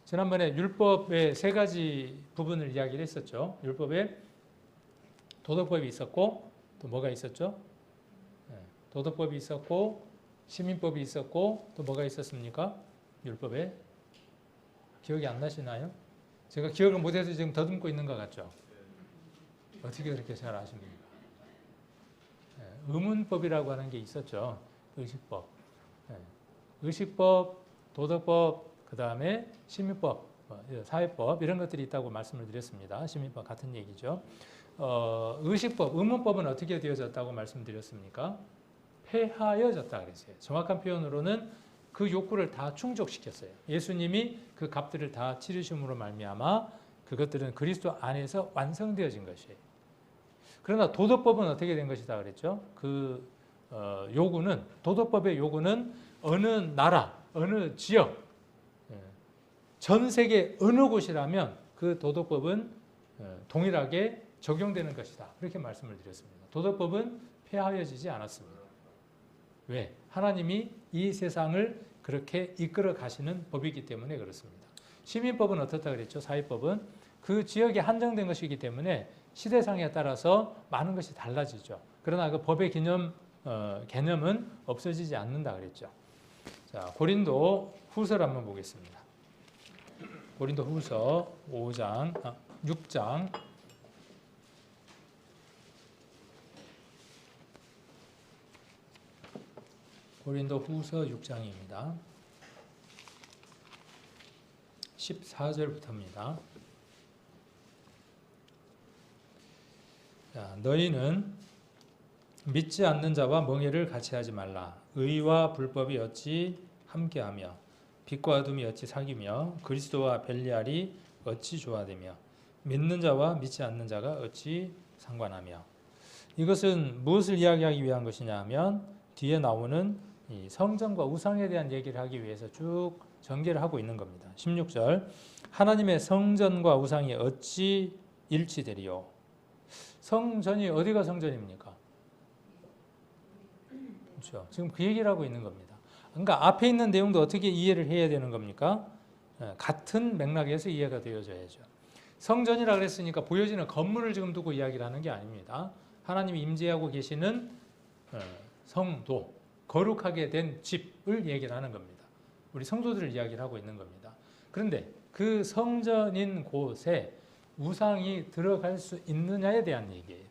지난번에 율법의 세 가지 부분을 이야기를 했었죠. 율법에 도덕법이 있었고 또 뭐가 있었죠? 도덕법이 있었고 시민법이 있었고 또 뭐가 있었습니까? 율법에 기억이 안 나시나요? 제가 기억을 못해서 지금 더듬고 있는 것 같죠? 어떻게 그렇게 잘 아십니까? 의문법이라고 하는 게 있었죠. 의식법. 의식법, 도덕법, 그 다음에 시민법, 사회법 이런 것들이 있다고 말씀을 드렸습니다. 시민법 같은 얘기죠. 의식법, 의문법은 어떻게 되어졌다고 말씀드렸습니까? 폐하여졌다 그랬어요. 정확한 표현으로는 그 욕구를 다 충족시켰어요. 예수님이 그 값들을 다 치르심으로 말미암아 그것들은 그리스도 안에서 완성되어진 것이에요. 그러나 도덕법은 어떻게 된 것이다 그랬죠? 그 요구는 도덕법의 요구는 어느 나라, 어느 지역, 전 세계 어느 곳이라면 그 도덕법은 동일하게 적용되는 것이다. 그렇게 말씀을 드렸습니다. 도덕법은 폐하여지지 않았습니다. 왜? 하나님이 이 세상을 그렇게 이끌어 가시는 법이기 때문에 그렇습니다. 시민법은 어떻다 그랬죠? 사회법은 그 지역에 한정된 것이기 때문에 시대상에 따라서 많은 것이 달라지죠. 그러나 그 법의 개념은 없어지지 않는다 그랬죠. 자, 고린도 후서를 한번 보겠습니다. 고린도 후서 6장 고린도 후서 6장입니다. 14절부터입니다. 자, 너희는 믿지 않는 자와 멍에를 같이 하지 말라. 의와 불법이 어찌 함께하며 빛과 어둠이 어찌 사귀며 그리스도와 벨리알이 어찌 조화되며 믿는 자와 믿지 않는 자가 어찌 상관하며. 이것은 무엇을 이야기하기 위한 것이냐 하면 뒤에 나오는 이 성전과 우상에 대한 얘기를 하기 위해서 쭉 전개를 하고 있는 겁니다. 16절 하나님의 성전과 우상이 어찌 일치되리요. 성전이 어디가 성전입니까? 그렇죠. 지금 그 얘기를 하고 있는 겁니다. 그러니까 앞에 있는 내용도 어떻게 이해를 해야 되는 겁니까? 같은 맥락에서 이해가 되어져야죠. 성전이라 그랬으니까 보여지는 건물을 지금 두고 이야기를 하는 게 아닙니다. 하나님이 임재하고 계시는 성도, 거룩하게 된 집을 얘기를 하는 겁니다. 우리 성도들을 이야기를 하고 있는 겁니다. 그런데 그 성전인 곳에 우상이 들어갈 수 있느냐에 대한 얘기예요.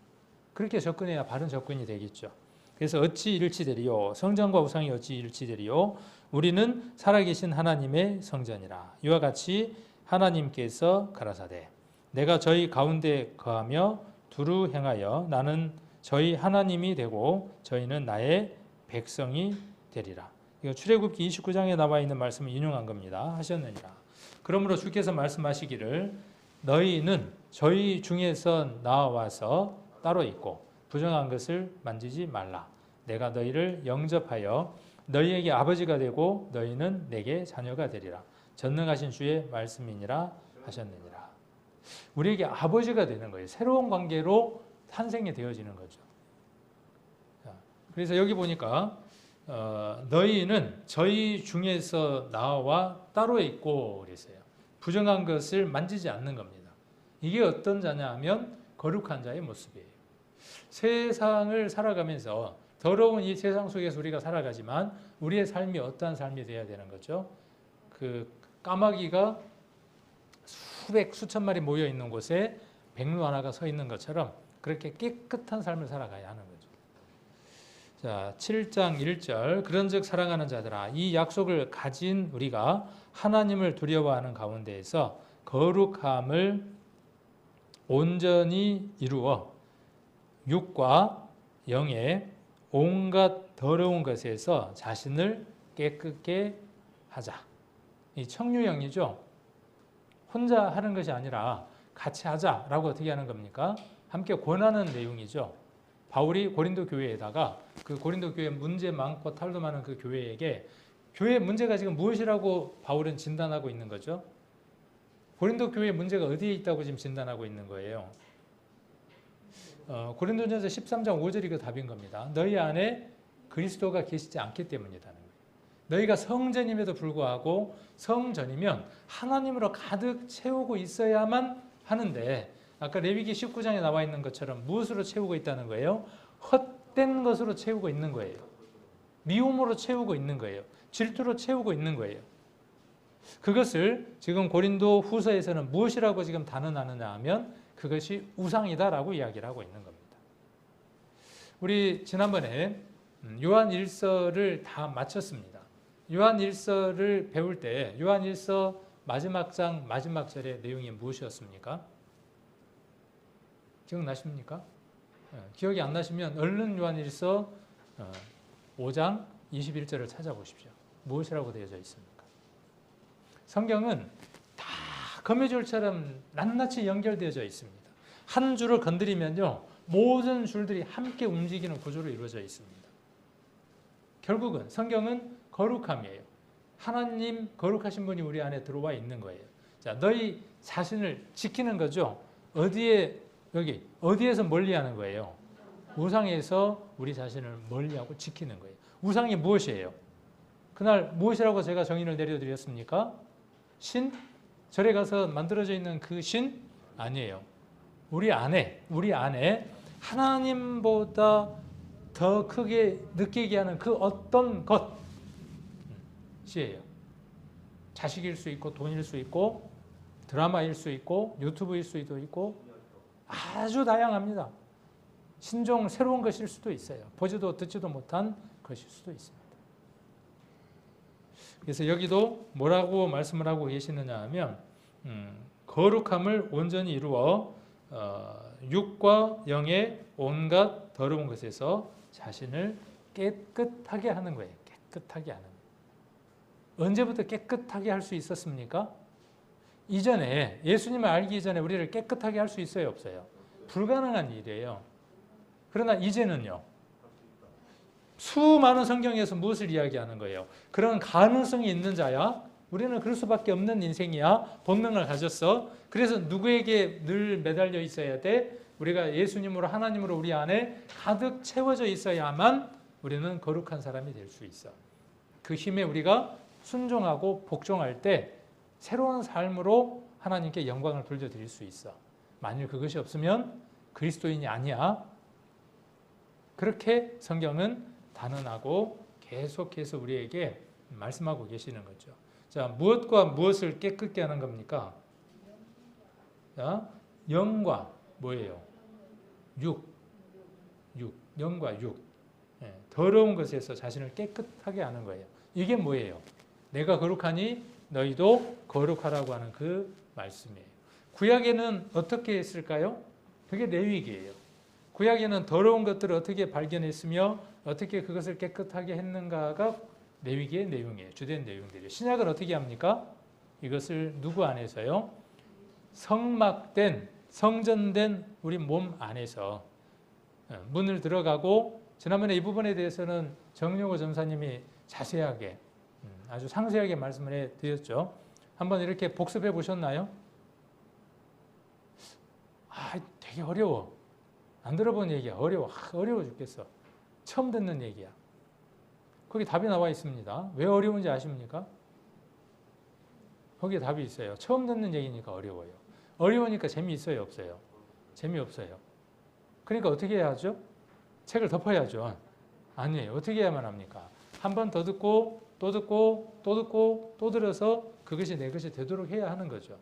그렇게 접근해야 바른 접근이 되겠죠. 그래서 어찌 일치되리요? 성전과 우상이 어찌 일치되리요? 우리는 살아계신 하나님의 성전이라. 이와 같이 하나님께서 가라사대 내가 저희 가운데 거하며 두루 행하여 나는 저희 하나님이 되고 저희는 나의 백성이 되리라. 이거 출애굽기 29장에 나와 있는 말씀을 인용한 겁니다. 하셨느니라. 그러므로 주께서 말씀하시기를 너희는 저희 중에서 나와서 따로 있고 부정한 것을 만지지 말라. 내가 너희를 영접하여 너희에게 아버지가 되고 너희는 내게 자녀가 되리라. 전능하신 주의 말씀이니라 하셨느니라. 우리에게 아버지가 되는 거예요. 새로운 관계로 탄생이 되어지는 거죠. 그래서 여기 보니까 너희는 저희 중에서 나와 따로 있고 그랬어요. 부정한 것을 만지지 않는 겁니다. 이게 어떤 자냐 하면 거룩한 자의 모습이에요. 세상을 살아가면서 더러운 이 세상 속에서 우리가 살아가지만 우리의 삶이 어떠한 삶이 되어야 되는 거죠? 그 까마귀가 수천 마리 모여 있는 곳에 백루 하나가 서 있는 것처럼 그렇게 깨끗한 삶을 살아가야 하는 거죠. 자, 7장 1절 그런즉 사랑하는 자들아 이 약속을 가진 우리가 하나님을 두려워하는 가운데에서 거룩함을 온전히 이루어 육과 영의 온갖 더러운 것에서 자신을 깨끗게 하자. 이 청유형이죠. 혼자 하는 것이 아니라 같이 하자라고 어떻게 하는 겁니까? 함께 권하는 내용이죠. 바울이 고린도 교회에다가 그 고린도 교회 문제 많고 탈도 많은 그 교회에게 교회 문제가 지금 무엇이라고 바울은 진단하고 있는 거죠? 고린도 교회의 문제가 어디에 있다고 지금 진단하고 있는 거예요? 고린도전서 13장 5절이 그 답인 겁니다. 너희 안에 그리스도가 계시지 않기 때문이라는 거예요. 너희가 성전임에도 불구하고 성전이면 하나님으로 가득 채우고 있어야만 하는데 아까 레위기 19장에 나와 있는 것처럼 무엇으로 채우고 있다는 거예요? 헛된 것으로 채우고 있는 거예요. 미움으로 채우고 있는 거예요. 질투로 채우고 있는 거예요. 그것을 지금 고린도 후서에서는 무엇이라고 지금 단언하느냐 하면 그것이 우상이다라고 이야기를 하고 있는 겁니다. 우리 지난번에 요한 1서를 다 마쳤습니다. 요한 1서를 배울 때 요한 1서 마지막 장 마지막 절의 내용이 무엇이었습니까? 기억나십니까? 기억이 안 나시면 얼른 요한 1서 5장 21절을 찾아보십시오. 무엇이라고 되어져 있습니까? 성경은 다 거미줄처럼 낱낱이 연결되어져 있습니다. 한 줄을 건드리면요, 모든 줄들이 함께 움직이는 구조로 이루어져 있습니다. 결국은 성경은 거룩함이에요. 하나님 거룩하신 분이 우리 안에 들어와 있는 거예요. 자, 너희 자신을 지키는 거죠. 어디에서 멀리하는 거예요? 우상에서 우리 자신을 멀리하고 지키는 거예요. 우상이 무엇이에요? 그날 무엇이라고 제가 정의를 내려드렸습니까? 신? 절에 가서 만들어져 있는 그 신? 아니에요. 우리 안에 하나님보다 더 크게 느끼게 하는 그 어떤 것이에요. 자식일 수 있고 돈일 수 있고 드라마일 수 있고 유튜브일 수도 있고 아주 다양합니다. 신종 새로운 것일 수도 있어요. 보지도 듣지도 못한 것일 수도 있습니다. 그래서 여기도 뭐라고 말씀을 하고 계시느냐 하면 거룩함을 온전히 이루어 육과 영의 온갖 더러운 것에서 자신을 깨끗하게 하는 거예요. 깨끗하게 하는 거예요. 언제부터 깨끗하게 할 수 있었습니까? 이전에 예수님을 알기 이전에 우리를 깨끗하게 할 수 있어요, 없어요? 불가능한 일이에요. 그러나 이제는요. 수많은 성경에서 무엇을 이야기하는 거예요? 그런 가능성이 있는 자야. 우리는 그럴 수밖에 없는 인생이야. 본능을 가졌어. 그래서 누구에게 늘 매달려 있어야 돼? 우리가 예수님으로 하나님으로 우리 안에 가득 채워져 있어야만 우리는 거룩한 사람이 될 수 있어. 그 힘에 우리가 순종하고 복종할 때 새로운 삶으로 하나님께 영광을 돌려드릴 수 있어. 만일 그것이 없으면 그리스도인이 아니야. 그렇게 성경은 단언하고 계속해서 우리에게 말씀하고 계시는 거죠. 자, 무엇과 무엇을 깨끗게 하는 겁니까? 자, 영과 뭐예요? 영과 육. 네, 더러운 것에서 자신을 깨끗하게 하는 거예요. 이게 뭐예요? 내가 거룩하니 너희도 거룩하라고 하는 그 말씀이에요. 구약에는 어떻게 했을까요? 그게 레위기예요. 구약에는 더러운 것들을 어떻게 발견했으며 어떻게 그것을 깨끗하게 했는가가 레위기의 내용이에요. 주된 내용들이에요. 신약은 어떻게 합니까? 이것을 누구 안에서요? 성막된, 성전된 우리 몸 안에서 문을 들어가고, 지난번에 이 부분에 대해서는 정용호 전사님이 자세하게 아주 상세하게 말씀을 해드렸죠. 한번 이렇게 복습해 보셨나요? 되게 어려워. 안 들어본 얘기야. 어려워 죽겠어. 처음 듣는 얘기야. 거기 답이 나와 있습니다. 왜 어려운지 아십니까? 거기에 답이 있어요. 처음 듣는 얘기니까 어려워요. 어려우니까 재미있어요, 없어요? 재미없어요. 그러니까 어떻게 해야 하죠? 책을 덮어야죠. 아니에요. 어떻게 해야만 합니까? 한 번 더 듣고 또 듣고 또 듣고 또 들어서 그것이 내 것이 되도록 해야 하는 거죠.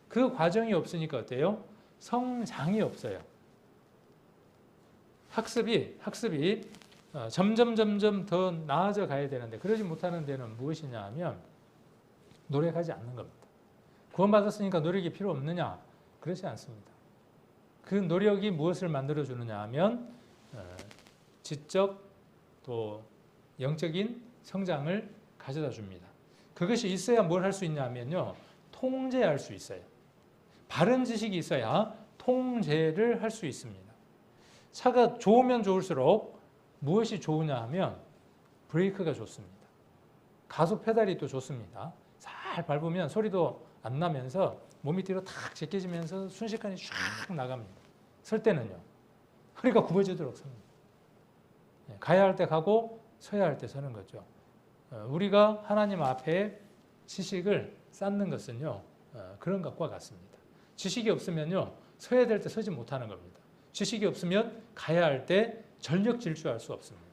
그 과정이 없으니까 어때요? 성장이 없어요. 학습이 점점 더 나아져 가야 되는데 그러지 못하는 데는 무엇이냐 하면 노력하지 않는 겁니다. 구원받았으니까 노력이 필요 없느냐? 그렇지 않습니다. 그 노력이 무엇을 만들어주느냐 하면 지적 또 영적인 성장을 가져다 줍니다. 그것이 있어야 뭘 할 수 있냐면요. 통제할 수 있어요. 바른 지식이 있어야 통제를 할 수 있습니다. 차가 좋으면 좋을수록 무엇이 좋으냐 하면 브레이크가 좋습니다. 가속 페달이 또 좋습니다. 잘 밟으면 소리도 안 나면서 몸이 뒤로 탁 제껴지면서 순식간에 쫙 나갑니다. 설 때는요. 허리가 굽어지도록 섭니다. 가야 할 때 가고 서야 할 때 서는 거죠. 우리가 하나님 앞에 지식을 쌓는 것은요. 그런 것과 같습니다. 지식이 없으면요. 서야 될 때 서지 못하는 겁니다. 지식이 없으면 가야 할 때 전력 질주할 수 없습니다.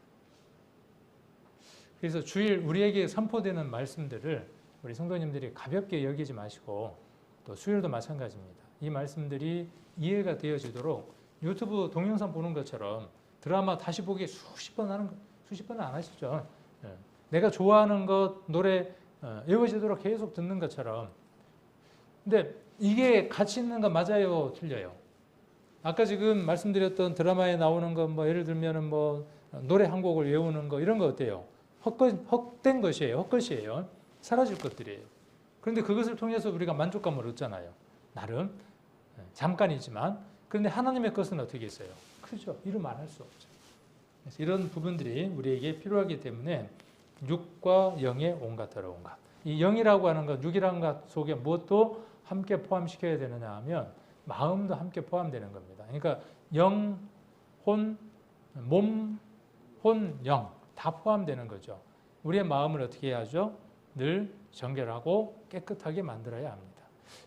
그래서 주일 우리에게 선포되는 말씀들을 우리 성도님들이 가볍게 여기지 마시고 또 수요일도 마찬가지입니다. 이 말씀들이 이해가 되어지도록 유튜브 동영상 보는 것처럼 드라마 다시 보기 수십 번은 안 하시죠. 내가 좋아하는 것 노래 외워지도록 계속 듣는 것처럼. 근데 이게 가치 있는 거 맞아요, 틀려요? 아까 지금 말씀드렸던 드라마에 나오는 거 뭐 예를 들면은 뭐 노래 한 곡을 외우는 거 이런 거 어때요? 헛된 것이에요. 헛것이에요. 사라질 것들이에요. 그런데 그것을 통해서 우리가 만족감을 얻잖아요. 나름 잠깐이지만. 그런데 하나님의 것은 어떻게 있어요? 크죠. 이루 말할 수 없죠. 그래서 이런 부분들이 우리에게 필요하기 때문에 육과 영의 온갖 더러운 것. 이 영이라고 하는 것, 육이라는 것 속에 무엇도 함께 포함시켜야 되느냐 하면 마음도 함께 포함되는 겁니다. 그러니까 영, 혼, 몸, 혼, 영 다 포함되는 거죠. 우리의 마음을 어떻게 해야죠? 늘 정결하고 깨끗하게 만들어야 합니다.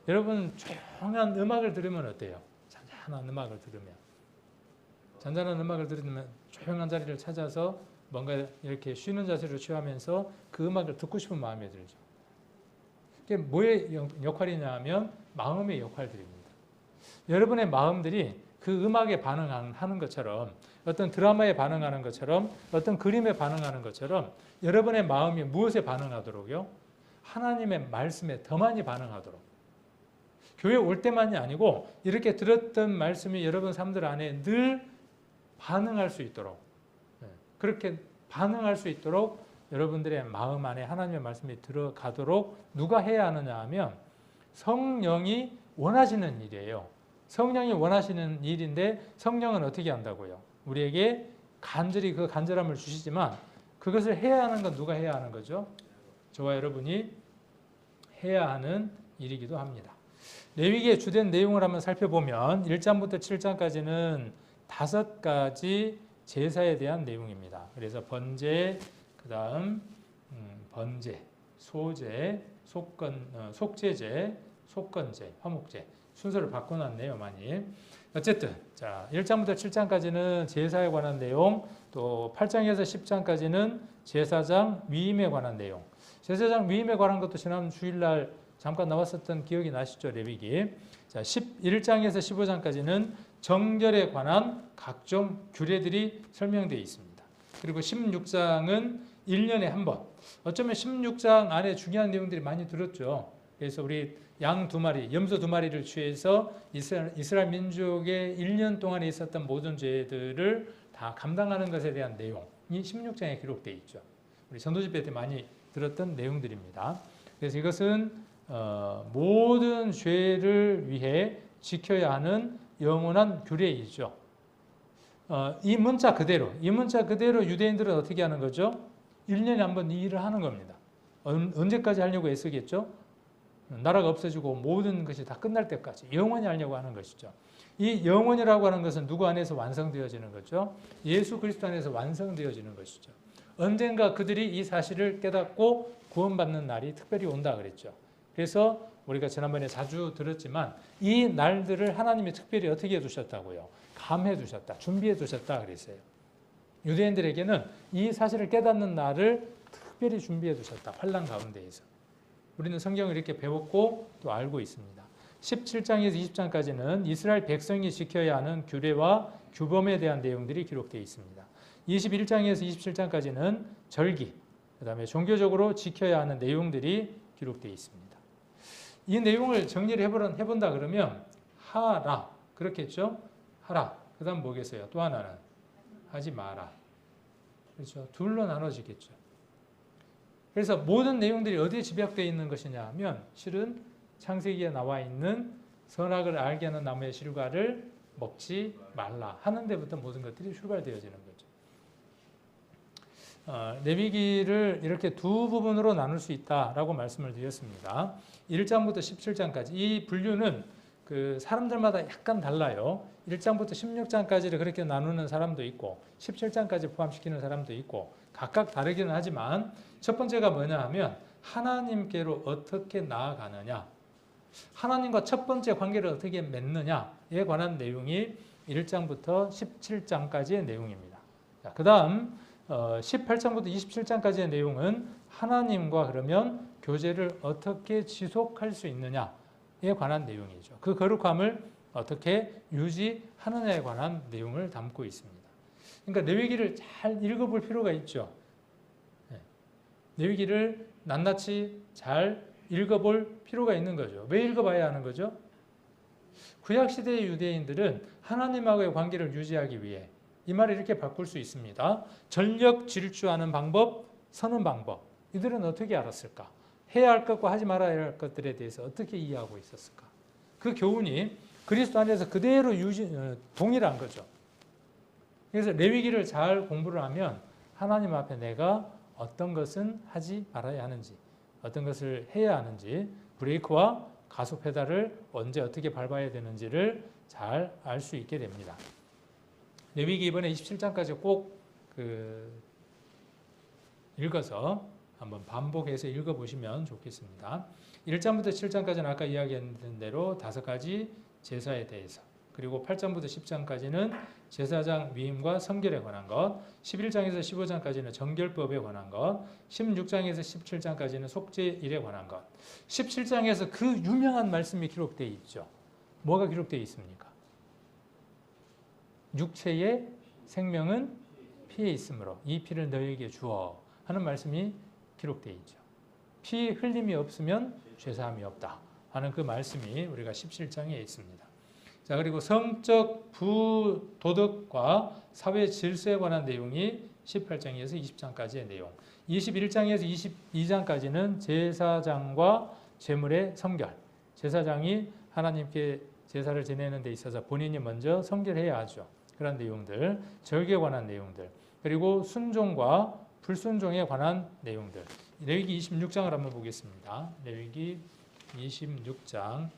여러분 조용한 음악을 들으면 어때요? 잔잔한 음악을 들으면. 잔잔한 음악을 들으면 조용한 자리를 찾아서 뭔가 이렇게 쉬는 자세를 취하면서 그 음악을 듣고 싶은 마음이 들죠. 그게 뭐의 역할이냐 하면 마음의 역할들입니다. 여러분의 마음들이 그 음악에 반응하는 것처럼 어떤 드라마에 반응하는 것처럼 어떤 그림에 반응하는 것처럼 여러분의 마음이 무엇에 반응하도록요? 하나님의 말씀에 더 많이 반응하도록. 교회 올 때만이 아니고 이렇게 들었던 말씀이 여러분 삶들 안에 늘 반응할 수 있도록 그렇게 반응할 수 있도록 여러분들의 마음 안에 하나님의 말씀이 들어가도록 누가 해야 하느냐 하면 성령이 원하시는 일이에요. 성령이 원하시는 일인데 성령은 어떻게 한다고요? 우리에게 간절히 그 간절함을 주시지만 그것을 해야 하는 건 누가 해야 하는 거죠? 저와 여러분이 해야 하는 일이기도 합니다. 레위기의 주된 내용을 한번 살펴보면 1장부터 7장까지는 5가지 제사에 대한 내용입니다. 그래서 번제, 그 다음 번제, 소제, 속제제, 속건제, 화목제 순서를 바꿔놨네요, 많이. 어쨌든 자 1장부터 7장까지는 제사에 관한 내용, 또 8장에서 10장까지는 제사장 위임에 관한 내용. 제사장 위임에 관한 것도 지난 주일날 잠깐 나왔었던 기억이 나시죠, 레위기. 자 11장에서 15장까지는 정결에 관한 각종 규례들이 설명되어 있습니다. 그리고 16장은 1년에 한 번. 어쩌면 16장 안에 중요한 내용들이 많이 들었죠. 그래서 우리 양 2마리, 염소 2마리를 취해서 이스라엘 민족의 1년 동안에 있었던 모든 죄들을 다 감당하는 것에 대한 내용이 16장에 기록되어 있죠. 우리 전도집회 때 많이 들었던 내용들입니다. 그래서 이것은 모든 죄를 위해 지켜야 하는 영원한 규례이죠. 이 문자 그대로 유대인들은 어떻게 하는 거죠? 1년에 한 번 이 일을 하는 겁니다. 언제까지 하려고 애쓰겠죠? 나라가 없어지고 모든 것이 다 끝날 때까지 영원히 하려고 하는 것이죠. 이 영원이라고 하는 것은 누구 안에서 완성되어지는 거죠? 예수 그리스도 안에서 완성되어지는 것이죠. 언젠가 그들이 이 사실을 깨닫고 구원받는 날이 특별히 온다 그랬죠. 그래서 우리가 지난번에 자주 들었지만 이 날들을 하나님이 특별히 어떻게 해두셨다고요? 감해 두셨다, 준비해 두셨다 그랬어요. 유대인들에게는 이 사실을 깨닫는 날을 특별히 준비해 두셨다. 환난 가운데에서. 우리는 성경을 이렇게 배웠고 또 알고 있습니다. 17장에서 20장까지는 이스라엘 백성이 지켜야 하는 규례와 규범에 대한 내용들이 기록되어 있습니다. 21장에서 27장까지는 절기, 그 다음에 종교적으로 지켜야 하는 내용들이 기록되어 있습니다. 이 내용을 정리를 해본다 그러면 하라, 그렇겠죠? 하라. 그 다음 뭐겠어요? 또 하나는 하지 마라. 그렇죠? 둘로 나눠지겠죠. 그래서 모든 내용들이 어디에 집약되어 있는 것이냐 하면 실은 창세기에 나와 있는 선악을 알게 하는 나무의 실과를 먹지 말라 하는 데부터 모든 것들이 출발되어지는 거죠. 레위기를 이렇게 두 부분으로 나눌 수 있다라고 말씀을 드렸습니다. 1장부터 17장까지 이 분류는 그 사람들마다 약간 달라요. 1장부터 16장까지를 그렇게 나누는 사람도 있고 17장까지 포함시키는 사람도 있고 각각 다르기는 하지만 첫 번째가 뭐냐 하면 하나님께로 어떻게 나아가느냐, 하나님과 첫 번째 관계를 어떻게 맺느냐에 관한 내용이 1장부터 17장까지의 내용입니다. 그 다음 18장부터 27장까지의 내용은 하나님과 그러면 교제를 어떻게 지속할 수 있느냐에 관한 내용이죠. 그 거룩함을 어떻게 유지하느냐에 관한 내용을 담고 있습니다. 그러니까 레위기를 잘 읽어볼 필요가 있죠. 레위기를 낱낱이 잘 읽어볼 필요가 있는 거죠. 왜 읽어봐야 하는 거죠? 구약시대의 유대인들은 하나님하고의 관계를 유지하기 위해 이 말을 이렇게 바꿀 수 있습니다. 전력 질주하는 방법, 서는 방법. 이들은 어떻게 알았을까? 해야 할 것과 하지 말아야 할 것들에 대해서 어떻게 이해하고 있었을까? 그 교훈이 그리스도 안에서 그대로 동일한 거죠. 그래서 레위기를 잘 공부를 하면 하나님 앞에 내가 어떤 것은 하지 말아야 하는지, 어떤 것을 해야 하는지, 브레이크와 가속 페달을 언제 어떻게 밟아야 되는지를 잘 알 수 있게 됩니다. 레위기 이번에 27장까지 꼭 읽어서 한번 반복해서 읽어보시면 좋겠습니다. 1장부터 7장까지는 아까 이야기했던 대로 5가지 제사에 대해서, 그리고 8장부터 10장까지는 제사장 위임과 성결에 관한 것, 11장에서 15장까지는 정결법에 관한 것, 16장에서 17장까지는 속죄일에 관한 것, 17장에서 그 유명한 말씀이 기록되어 있죠. 뭐가 기록되어 있습니까? 육체의 생명은 피에 있으므로 이 피를 너희에게 주어 하는 말씀이 기록되어 있죠. 피 흘림이 없으면 죄사함이 없다 하는 그 말씀이 우리가 17장에 있습니다. 자, 그리고 성적 부도덕과 사회 질서에 관한 내용이 18장에서 20장까지의 내용, 21장에서 22장까지는 제사장과 제물의 성결, 제사장이 하나님께 제사를 지내는 데 있어서 본인이 먼저 성결해야 하죠. 그런 내용들, 절기에 관한 내용들, 그리고 순종과 불순종에 관한 내용들. 레위기 26장을 한번 보겠습니다. 레위기 26장.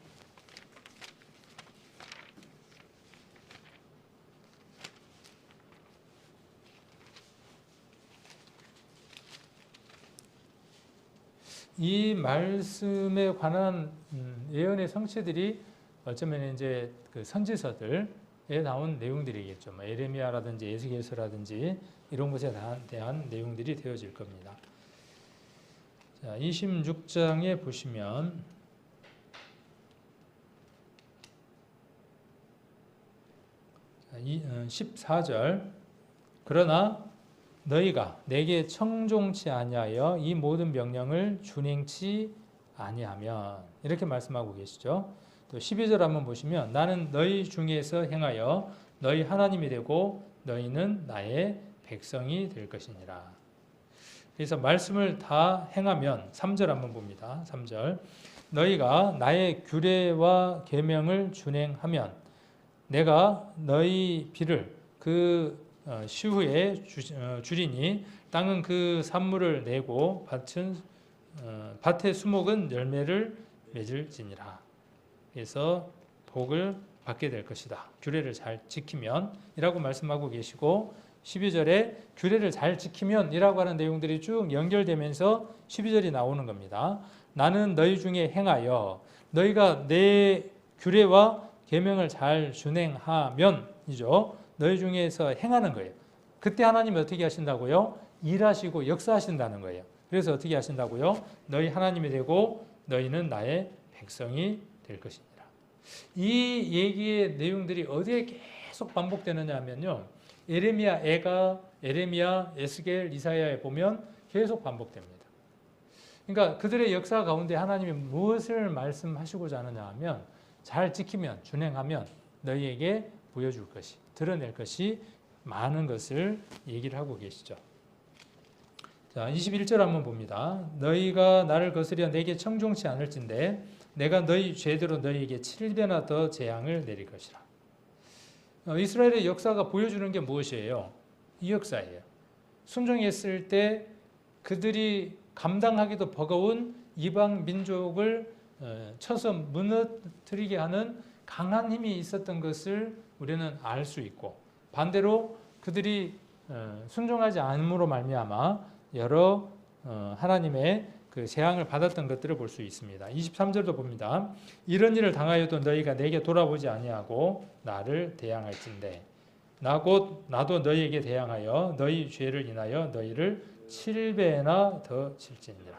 이 말씀에 관한 예언의 성취들이 어쩌면 이제 그 선지서들에 나온 내용들이겠죠. 뭐 에레미야라든지 에스겔서라든지 이런 것에 대한 내용들이 되어질 겁니다. 자, 26장에 보시면 14절, 그러나 너희가 내게 청종치 아니하여 이 모든 명령을 준행치 아니하면, 이렇게 말씀하고 계시죠. 또 12절 한번 보시면 나는 너희 중에서 행하여 너희 하나님이 되고 너희는 나의 백성이 될 것이니라. 그래서 말씀을 다 행하면, 3절 한번 봅니다. 3절, 너희가 나의 규례와 계명을 준행하면 내가 너희 비를 그 시후에 주리니 땅은 그 산물을 내고 밭의 수목은 열매를 맺을지니라. 그래서 복을 받게 될 것이다. 규례를 잘 지키면 이라고 말씀하고 계시고, 12절에 규례를 잘 지키면 이라고 하는 내용들이 쭉 연결되면서 12절이 나오는 겁니다. 나는 너희 중에 행하여, 너희가 내 규례와 계명을 잘 준행하면 이죠. 너희 중에서 행하는 거예요. 그때 하나님이 어떻게 하신다고요? 일하시고 역사하신다는 거예요. 그래서 어떻게 하신다고요? 너희 하나님이 되고 너희는 나의 백성이 될 것이니라. 이 얘기의 내용들이 어디에 계속 반복되느냐 하면요, 에레미야, 에스겔, 이사야에 보면 계속 반복됩니다. 그러니까 그들의 역사 가운데 하나님이 무엇을 말씀하시고자 하느냐 하면, 잘 지키면, 준행하면 너희에게 보여줄 것이, 드러낼 것이 많은 것을 얘기를 하고 계시죠. 자, 21절 한번 봅니다. 너희가 나를 거스려 내게 청종치 않을진대 내가 너희 죄대로 너희에게 7배나 더 재앙을 내릴 것이라. 이스라엘의 역사가 보여주는 게 무엇이에요? 이 역사예요. 순종했을 때 그들이 감당하기도 버거운 이방 민족을 쳐서 무너뜨리게 하는 강한 힘이 있었던 것을 우리는 알 수 있고, 반대로 그들이 순종하지 않음으로 말미암아 여러 하나님의 그 재앙을 받았던 것들을 볼 수 있습니다. 23절도 봅니다. 이런 일을 당하여도 너희가 내게 돌아보지 아니하고 나를 대항할진대 나도 너희에게 대항하여 너희 죄를 인하여 너희를 7배나 더 칠지니라.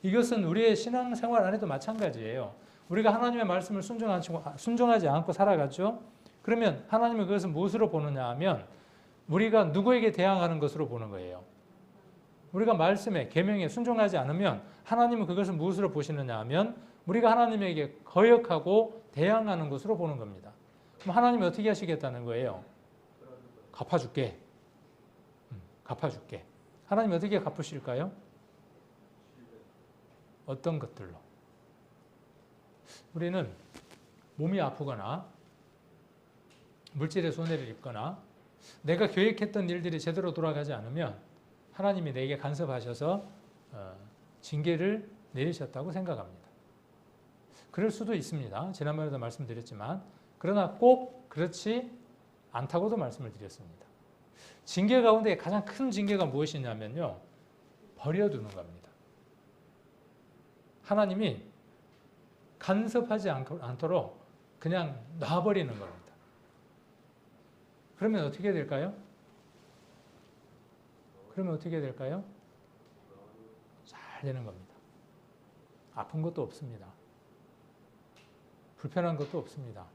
이것은 우리의 신앙생활 안에도 마찬가지예요. 우리가 하나님의 말씀을 순종하지 않고 살아갔죠. 그러면 하나님은 그것을 무엇으로 보느냐 하면 우리가 누구에게 대항하는 것으로 보는 거예요. 우리가 말씀에 계명에 순종하지 않으면 하나님은 그것을 무엇으로 보시느냐 하면 우리가 하나님에게 거역하고 대항하는 것으로 보는 겁니다. 그럼 하나님이 어떻게 하시겠다는 거예요? 갚아줄게. 갚아줄게. 하나님 어떻게 갚으실까요? 어떤 것들로? 우리는 몸이 아프거나 물질의 손해를 입거나 내가 계획했던 일들이 제대로 돌아가지 않으면 하나님이 내게 간섭하셔서 징계를 내리셨다고 생각합니다. 그럴 수도 있습니다. 지난번에도 말씀드렸지만, 그러나 꼭 그렇지 않다고도 말씀을 드렸습니다. 징계 가운데 가장 큰 징계가 무엇이냐면요, 버려두는 겁니다. 하나님이 간섭하지 않도록 그냥 놔버리는 겁니다. 그러면 어떻게 될까요? 잘 되는 겁니다. 아픈 것도 없습니다. 불편한 것도 없습니다.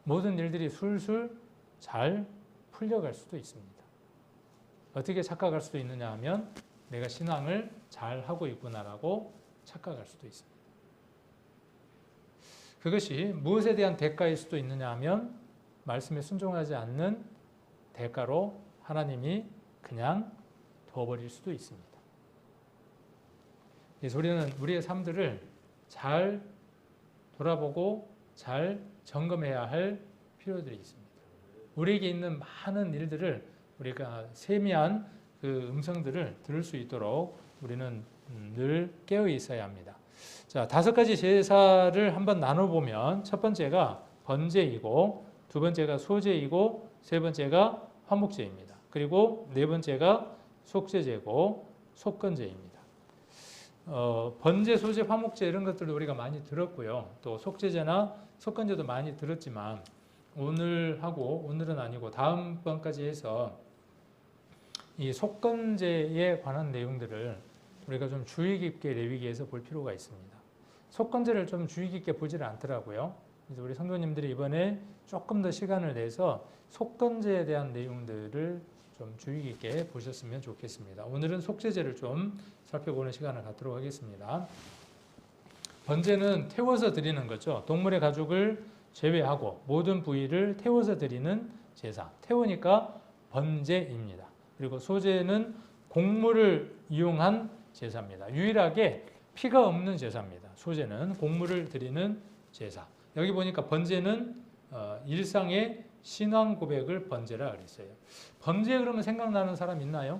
모든 일들이 술술 잘 풀려갈 수도 있습니다. 어떻게 착각할 수도 있느냐 하면 내가 신앙을 잘 하고 있구나라고 착각할 수도 있습니다. 그것이 무엇에 대한 대가일 수도 있느냐 하면 말씀에 순종하지 않는 대가로 하나님이 그냥 둬버릴 수도 있습니다. 그래서 우리는 우리의 삶들을 잘 돌아보고 잘 점검해야 할 필요들이 있습니다. 우리에게 있는 많은 일들을 우리가 세미한 그 음성들을 들을 수 있도록 우리는 늘 깨어 있어야 합니다. 자, 5가지 제사를 한번 나눠보면 첫 번째가 번제이고, 두 번째가 소제이고, 세 번째가 화목제입니다. 그리고 네 번째가 속죄제고 속건제입니다. 번제, 소제, 화목제 이런 것들도 우리가 많이 들었고요. 또 속죄제나 속건제도 많이 들었지만 오늘은 아니고 다음번까지 해서 이 속건제에 관한 내용들을 우리가 좀 주의 깊게 레위기에서 볼 필요가 있습니다. 속건제를 좀 주의 깊게 보지를 않더라고요. 그래서 우리 성도님들이 이번에 조금 더 시간을 내서 속건제에 대한 내용들을 좀 주의 깊게 보셨으면 좋겠습니다. 오늘은 속죄제를 좀 살펴보는 시간을 갖도록 하겠습니다. 번제는 태워서 드리는 거죠. 동물의 가죽을 제외하고 모든 부위를 태워서 드리는 제사. 태우니까 번제입니다. 그리고 소제는 곡물을 이용한 제사입니다. 유일하게 피가 없는 제사입니다. 소제는 곡물을 드리는 제사. 여기 보니까 번제는 일상의 신앙 고백을 번제라 그랬어요. 번제 그러면 생각나는 사람 있나요?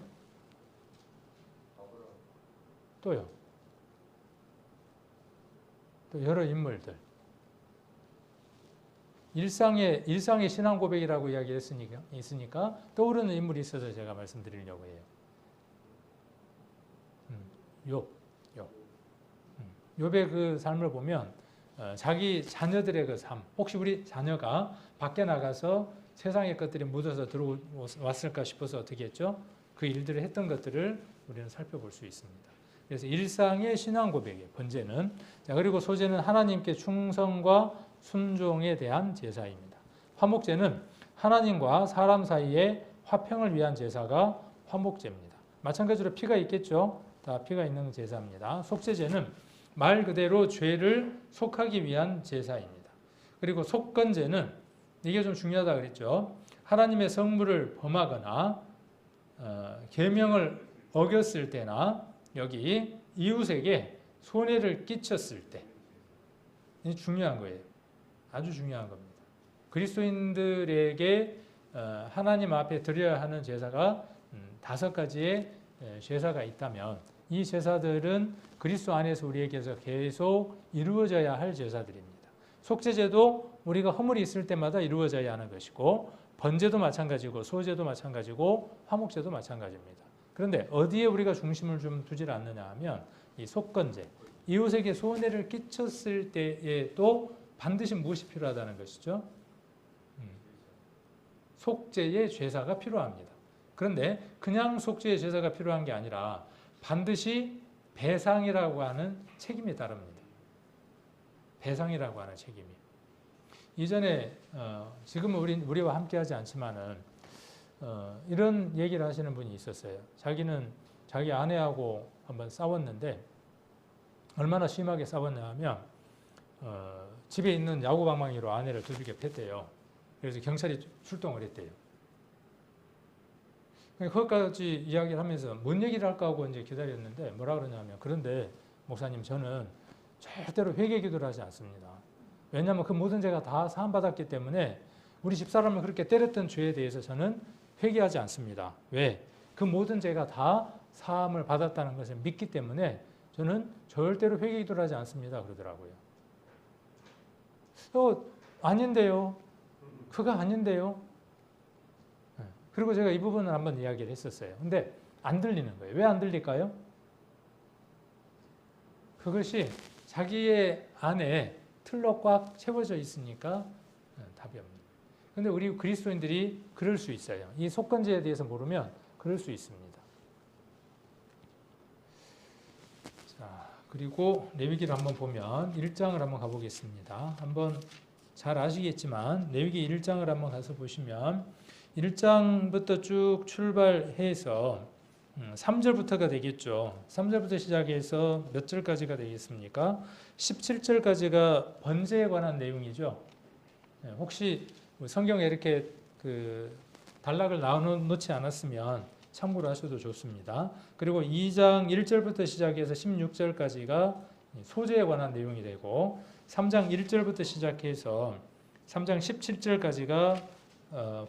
또요? 또 여러 인물들. 일상의 신앙 고백이라고 이야기했으니까 떠오르는 인물이 있어서 제가 말씀드리려고 해요. 욥의 그 삶을 보면 자기 자녀들의 그 삶, 혹시 우리 자녀가 밖에 나가서 세상의 것들이 묻어서 들어왔을까 싶어서 어떻게 했죠? 그 일들을 했던 것들을 우리는 살펴볼 수 있습니다. 그래서 일상의 신앙 고백이에요. 번제는. 자, 그리고 소제는 하나님께 충성과 순종에 대한 제사입니다. 화목제는 하나님과 사람 사이의 화평을 위한 제사가 화목제입니다. 마찬가지로 피가 있겠죠. 다 피가 있는 제사입니다. 속죄제는 말 그대로 죄를 속하기 위한 제사입니다. 그리고 속건제는 이게 좀 중요하다 그랬죠. 하나님의 성물을 범하거나 계명을 어겼을 때나 여기 이웃에게 손해를 끼쳤을 때, 이 중요한 거예요. 아주 중요한 겁니다. 그리스도인들에게 하나님 앞에 드려야 하는 제사가 5가지의 제사가 있다면 이 제사들은 그리스도 안에서 우리에게서 계속 이루어져야 할 제사들입니다. 속죄제도 우리가 허물이 있을 때마다 이루어져야 하는 것이고 번제도 마찬가지고 소제도 마찬가지고 화목제도 마찬가지입니다. 그런데 어디에 우리가 중심을 좀 두질 않느냐 하면 이 속건제, 이웃에게 손해를 끼쳤을 때에도 반드시 무엇이 필요하다는 것이죠? 속죄의 제사가 필요합니다. 그런데 그냥 속죄의 제사가 필요한 게 아니라 반드시 배상이라고 하는 책임이 따릅니다. 배상이라고 하는 책임이. 이전에 지금은 우리와 함께하지 않지만은 이런 얘기를 하시는 분이 있었어요. 자기는 자기 아내하고 한번 싸웠는데 얼마나 심하게 싸웠냐 하면 집에 있는 야구방망이로 아내를 두들겨 팼대요. 그래서 경찰이 출동을 했대요. 거기까지 이야기를 하면서 뭔 얘기를 할까 하고 이제 기다렸는데 뭐라 그러냐면 그런데 목사님 저는 절대로 회개 기도를 하지 않습니다. 왜냐하면 그 모든 죄가 다 사함받았기 때문에 우리 집사람을 그렇게 때렸던 죄에 대해서 저는 회개하지 않습니다. 왜? 그 모든 죄가 다 사함을 받았다는 것을 믿기 때문에 저는 절대로 회개 기도를 하지 않습니다. 그러더라고요. 아닌데요. 그거 아닌데요. 그리고 제가 이 부분을 한번 이야기를 했었어요. 근데 안 들리는 거예요. 왜 안 들릴까요? 그것이 자기의 안에 틀로 꽉 채워져 있으니까 답이 없는. 근데 우리 그리스도인들이 그럴 수 있어요. 이 속건제에 대해서 모르면 그럴 수 있습니다. 자, 그리고 레위기를 한번 보면 1장을 한번 가보겠습니다. 한번 잘 아시겠지만 레위기 1장을 한번 가서 보시면 1장부터 쭉 출발해서 3절부터가 되겠죠. 3절부터 시작해서 몇 절까지가 되겠습니까? 17절까지가 번제에 관한 내용이죠. 혹시 성경에 이렇게 단락을 나눠놓지 않았으면 참고로 하셔도 좋습니다. 그리고 2장 1절부터 시작해서 16절까지가 소제에 관한 내용이 되고 3장 1절부터 시작해서 3장 17절까지가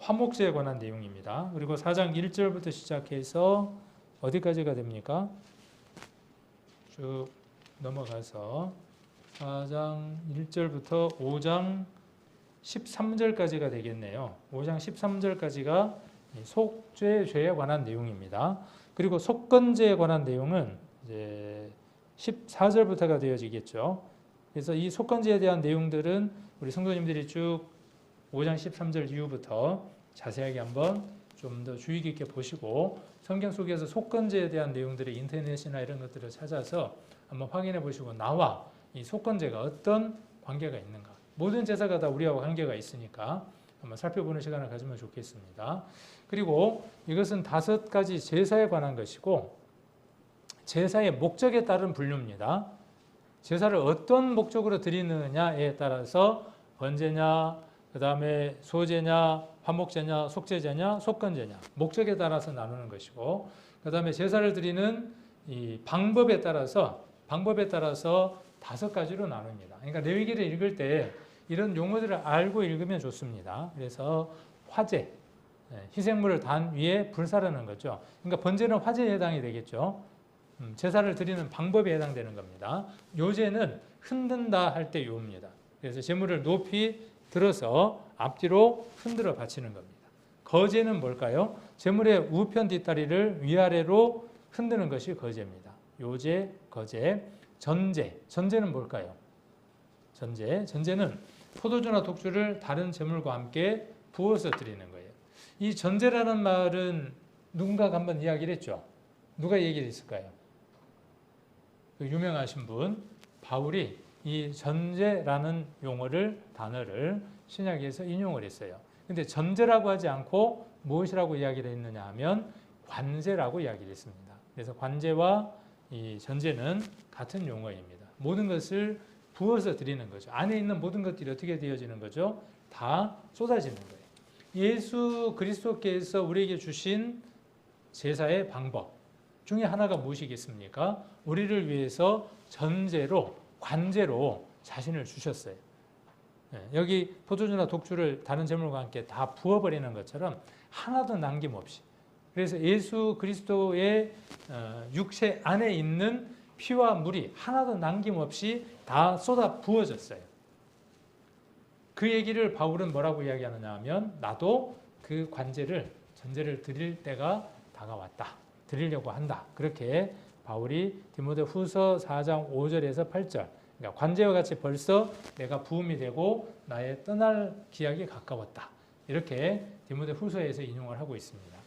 화목제에 관한 내용입니다. 그리고 4장 1절부터 시작해서 어디까지가 됩니까? 쭉 넘어가서 4장 1절부터 5장 13절까지가 되겠네요. 5장 13절까지가 속죄죄에 관한 내용입니다. 그리고 속건제에 관한 내용은 이제 14절부터가 되어지겠죠. 그래서 이 속건제에 대한 내용들은 우리 성도님들이 쭉 5장 13절 이후부터 자세하게 한번 좀 더 주의 깊게 보시고 성경 속에서 속건제에 대한 내용들을 인터넷이나 이런 것들을 찾아서 한번 확인해 보시고 나와 이 속건제가 어떤 관계가 있는가. 모든 제사가 다 우리하고 관계가 있으니까 한번 살펴보는 시간을 가지면 좋겠습니다. 그리고 이것은 5가지 제사에 관한 것이고 제사의 목적에 따른 분류입니다. 제사를 어떤 목적으로 드리느냐에 따라서 번제냐, 그 다음에 소제냐, 화목제냐, 속죄제냐, 속건제냐 목적에 따라서 나누는 것이고 그 다음에 제사를 드리는 이 방법에 따라서 5가지로 나눕니다. 그러니까 레위기를 읽을 때 이런 용어들을 알고 읽으면 좋습니다. 그래서 화제, 희생물을 단 위에 불사르는 거죠. 그러니까 번제는 화제에 해당이 되겠죠. 제사를 드리는 방법에 해당되는 겁니다. 요제는 흔든다 할 때 요입니다. 그래서 제물을 높이 들어서 앞뒤로 흔들어 바치는 겁니다. 거제는 뭘까요? 제물의 우편 뒷다리를 위아래로 흔드는 것이 거제입니다. 요제, 거제, 전제는 뭘까요? 전제는 포도주나 독주를 다른 제물과 함께 부어서 드리는 거예요. 이 전제라는 말은 누군가가 한번 이야기를 했죠. 누가 얘기를 했을까요? 그 유명하신 분 바울이 이 전제라는 단어를 신약에서 인용을 했어요. 근데 전제라고 하지 않고 무엇이라고 이야기를 했느냐 하면 관제라고 이야기를 했습니다. 그래서 관제와 이 전제는 같은 용어입니다. 모든 것을 부어서 드리는 거죠. 안에 있는 모든 것들이 어떻게 되어지는 거죠? 다 쏟아지는 거예요. 예수 그리스도께서 우리에게 주신 제사의 방법 중에 하나가 무엇이겠습니까? 우리를 위해서 전제로 관제로 자신을 주셨어요. 여기 포도주나 독주를 다른 제물과 함께 다 부어버리는 것처럼 하나도 남김없이. 그래서 예수 그리스도의 육체 안에 있는 피와 물이 하나도 남김없이 다 쏟아 부어졌어요. 그 얘기를 바울은 뭐라고 이야기하느냐 하면 나도 그 전제를 드릴 때가 다가왔다. 드리려고 한다. 그렇게 바울이 디모데후서 4장 5절에서 8절 그러니까 관제와 같이 벌써 내가 부음이 되고 나의 떠날 기약이 가까웠다. 이렇게 디모데후서에서 인용을 하고 있습니다.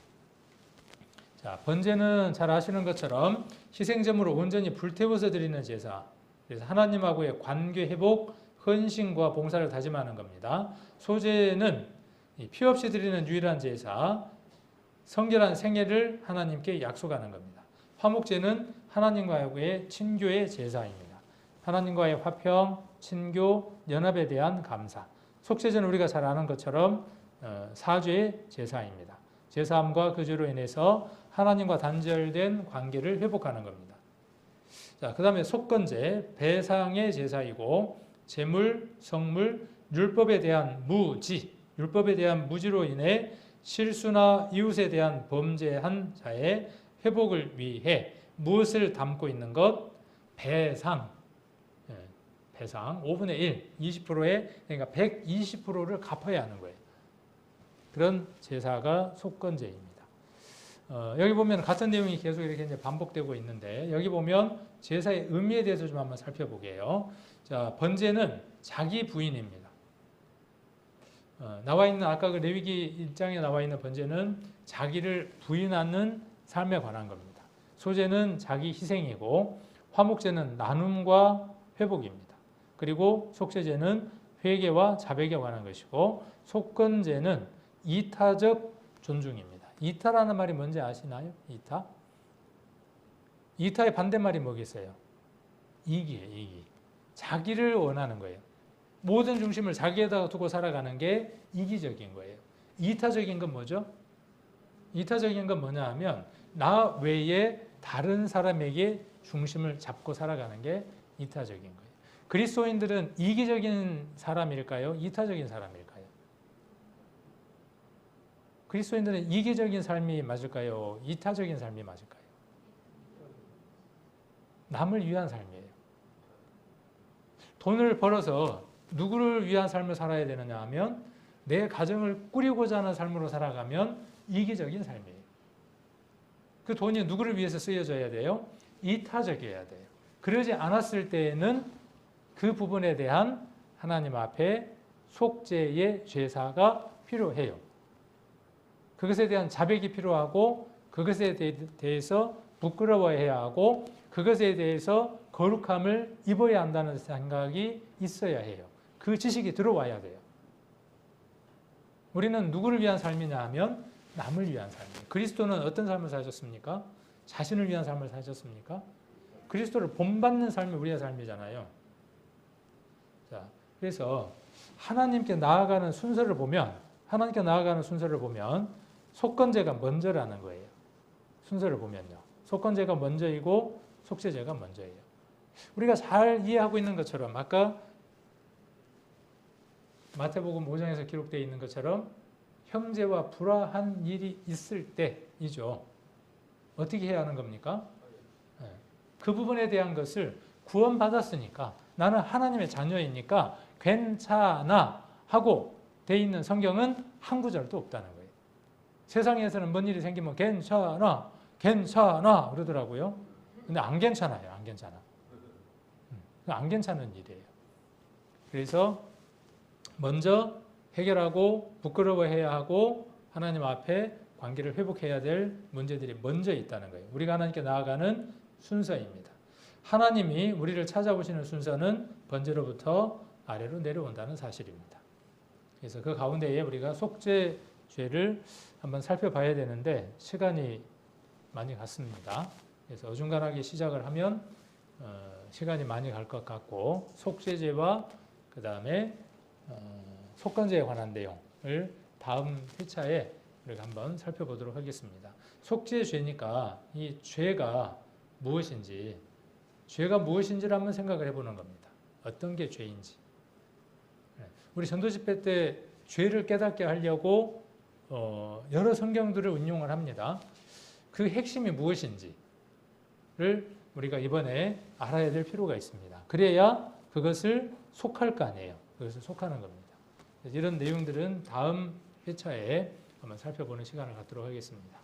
자, 번제는 잘 아시는 것처럼 희생제물을 온전히 불태워서 드리는 제사. 그래서 하나님하고의 관계 회복, 헌신과 봉사를 다짐하는 겁니다. 소제는 피 없이 드리는 유일한 제사, 성결한 생애를 하나님께 약속하는 겁니다. 화목제는 하나님과의 친교의 제사입니다. 하나님과의 화평, 친교, 연합에 대한 감사. 속죄제는 우리가 잘 아는 것처럼 사죄의 제사입니다. 제사함과 그 죄로 인해서 하나님과 단절된 관계를 회복하는 겁니다. 자, 그 다음에 속건제, 배상의 제사이고 제물, 성물, 율법에 대한 무지, 율법에 대한 무지로 인해 실수나 이웃에 대한 범죄한 자의 회복을 위해 무엇을 담고 있는 것? 배상. 배상 5분의 1, 20%에 그러니까 120%를 갚아야 하는 거예요. 그런 제사가 속건제입니다. 여기 보면 같은 내용이 계속 이렇게 이제 반복되고 있는데 여기 보면 제사의 의미에 대해서 좀 한번 살펴보게요. 자, 번제는 자기 부인입니다. 나와 있는 아까 그 레위기 1장에 나와 있는 번제는 자기를 부인하는 삶에 관한 겁니다. 소제는 자기 희생이고 화목제는 나눔과 회복입니다. 그리고 속죄제는 회개와 자백에 관한 것이고 속건제는 이타적 존중입니다. 이타라는 말이 뭔지 아시나요? 이타? 이타의 반대말이 뭐겠어요? 이기예요, 이기. 자기를 원하는 거예요. 모든 중심을 자기에다가 두고 살아가는 게 이기적인 거예요. 이타적인 건 뭐죠? 이타적인 건 뭐냐 하면 나 외에 다른 사람에게 중심을 잡고 살아가는 게 이타적인 거예요. 그리스도인들은 이기적인 사람일까요? 이타적인 사람일까요? 그리스도인들은 이기적인 삶이 맞을까요? 이타적인 삶이 맞을까요? 남을 위한 삶이에요. 돈을 벌어서 누구를 위한 삶을 살아야 되느냐 하면 내 가정을 꾸리고자 하는 삶으로 살아가면 이기적인 삶이에요. 그 돈이 누구를 위해서 쓰여져야 돼요? 이타적이어야 돼요. 그러지 않았을 때에는 그 부분에 대한 하나님 앞에 속죄의 제사가 필요해요. 그것에 대한 자백이 필요하고 그것에 대해서 부끄러워해야 하고 그것에 대해서 거룩함을 입어야 한다는 생각이 있어야 해요. 그 지식이 들어와야 돼요. 우리는 누구를 위한 삶이냐 하면 남을 위한 삶이에요. 그리스도는 어떤 삶을 사셨습니까? 자신을 위한 삶을 사셨습니까? 그리스도를 본받는 삶이 우리의 삶이잖아요. 자, 그래서 하나님께 나아가는 순서를 보면 속건제가 먼저라는 거예요. 순서를 보면요. 속건제가 먼저이고 속죄제가 먼저예요. 우리가 잘 이해하고 있는 것처럼 아까 마태복음 5장에서 기록되어 있는 것처럼 형제와 불화한 일이 있을 때이죠. 어떻게 해야 하는 겁니까? 그 부분에 대한 것을 구원받았으니까 나는 하나님의 자녀이니까 괜찮아 하고 돼 있는 성경은 한 구절도 없다는 거예요. 세상에서는 뭔 일이 생기면 괜찮아 그러더라고요. 근데 안 괜찮아요. 안 괜찮아. 안 괜찮은 일이에요. 그래서 먼저 해결하고 부끄러워해야 하고 하나님 앞에 관계를 회복해야 될 문제들이 먼저 있다는 거예요. 우리가 하나님께 나아가는 순서입니다. 하나님이 우리를 찾아오시는 순서는 번제로부터 아래로 내려온다는 사실입니다. 그래서 그 가운데에 우리가 속죄죄를 한번 살펴봐야 되는데 시간이 많이 갔습니다. 그래서 어중간하게 시작을 하면 시간이 많이 갈 것 같고 속죄죄와 그 다음에 속건제에 관한 내용을 다음 회차에 우리가 한번 살펴보도록 하겠습니다. 속죄죄니까 이 죄가 무엇인지를 한번 생각을 해보는 겁니다. 어떤 게 죄인지. 우리 전도 집회 때 죄를 깨닫게 하려고 여러 성경들을 운용을 합니다. 그 핵심이 무엇인지를 우리가 이번에 알아야 될 필요가 있습니다. 그래야 그것을 속할 거 아니에요. 그것을 속하는 겁니다. 이런 내용들은 다음 회차에 한번 살펴보는 시간을 갖도록 하겠습니다.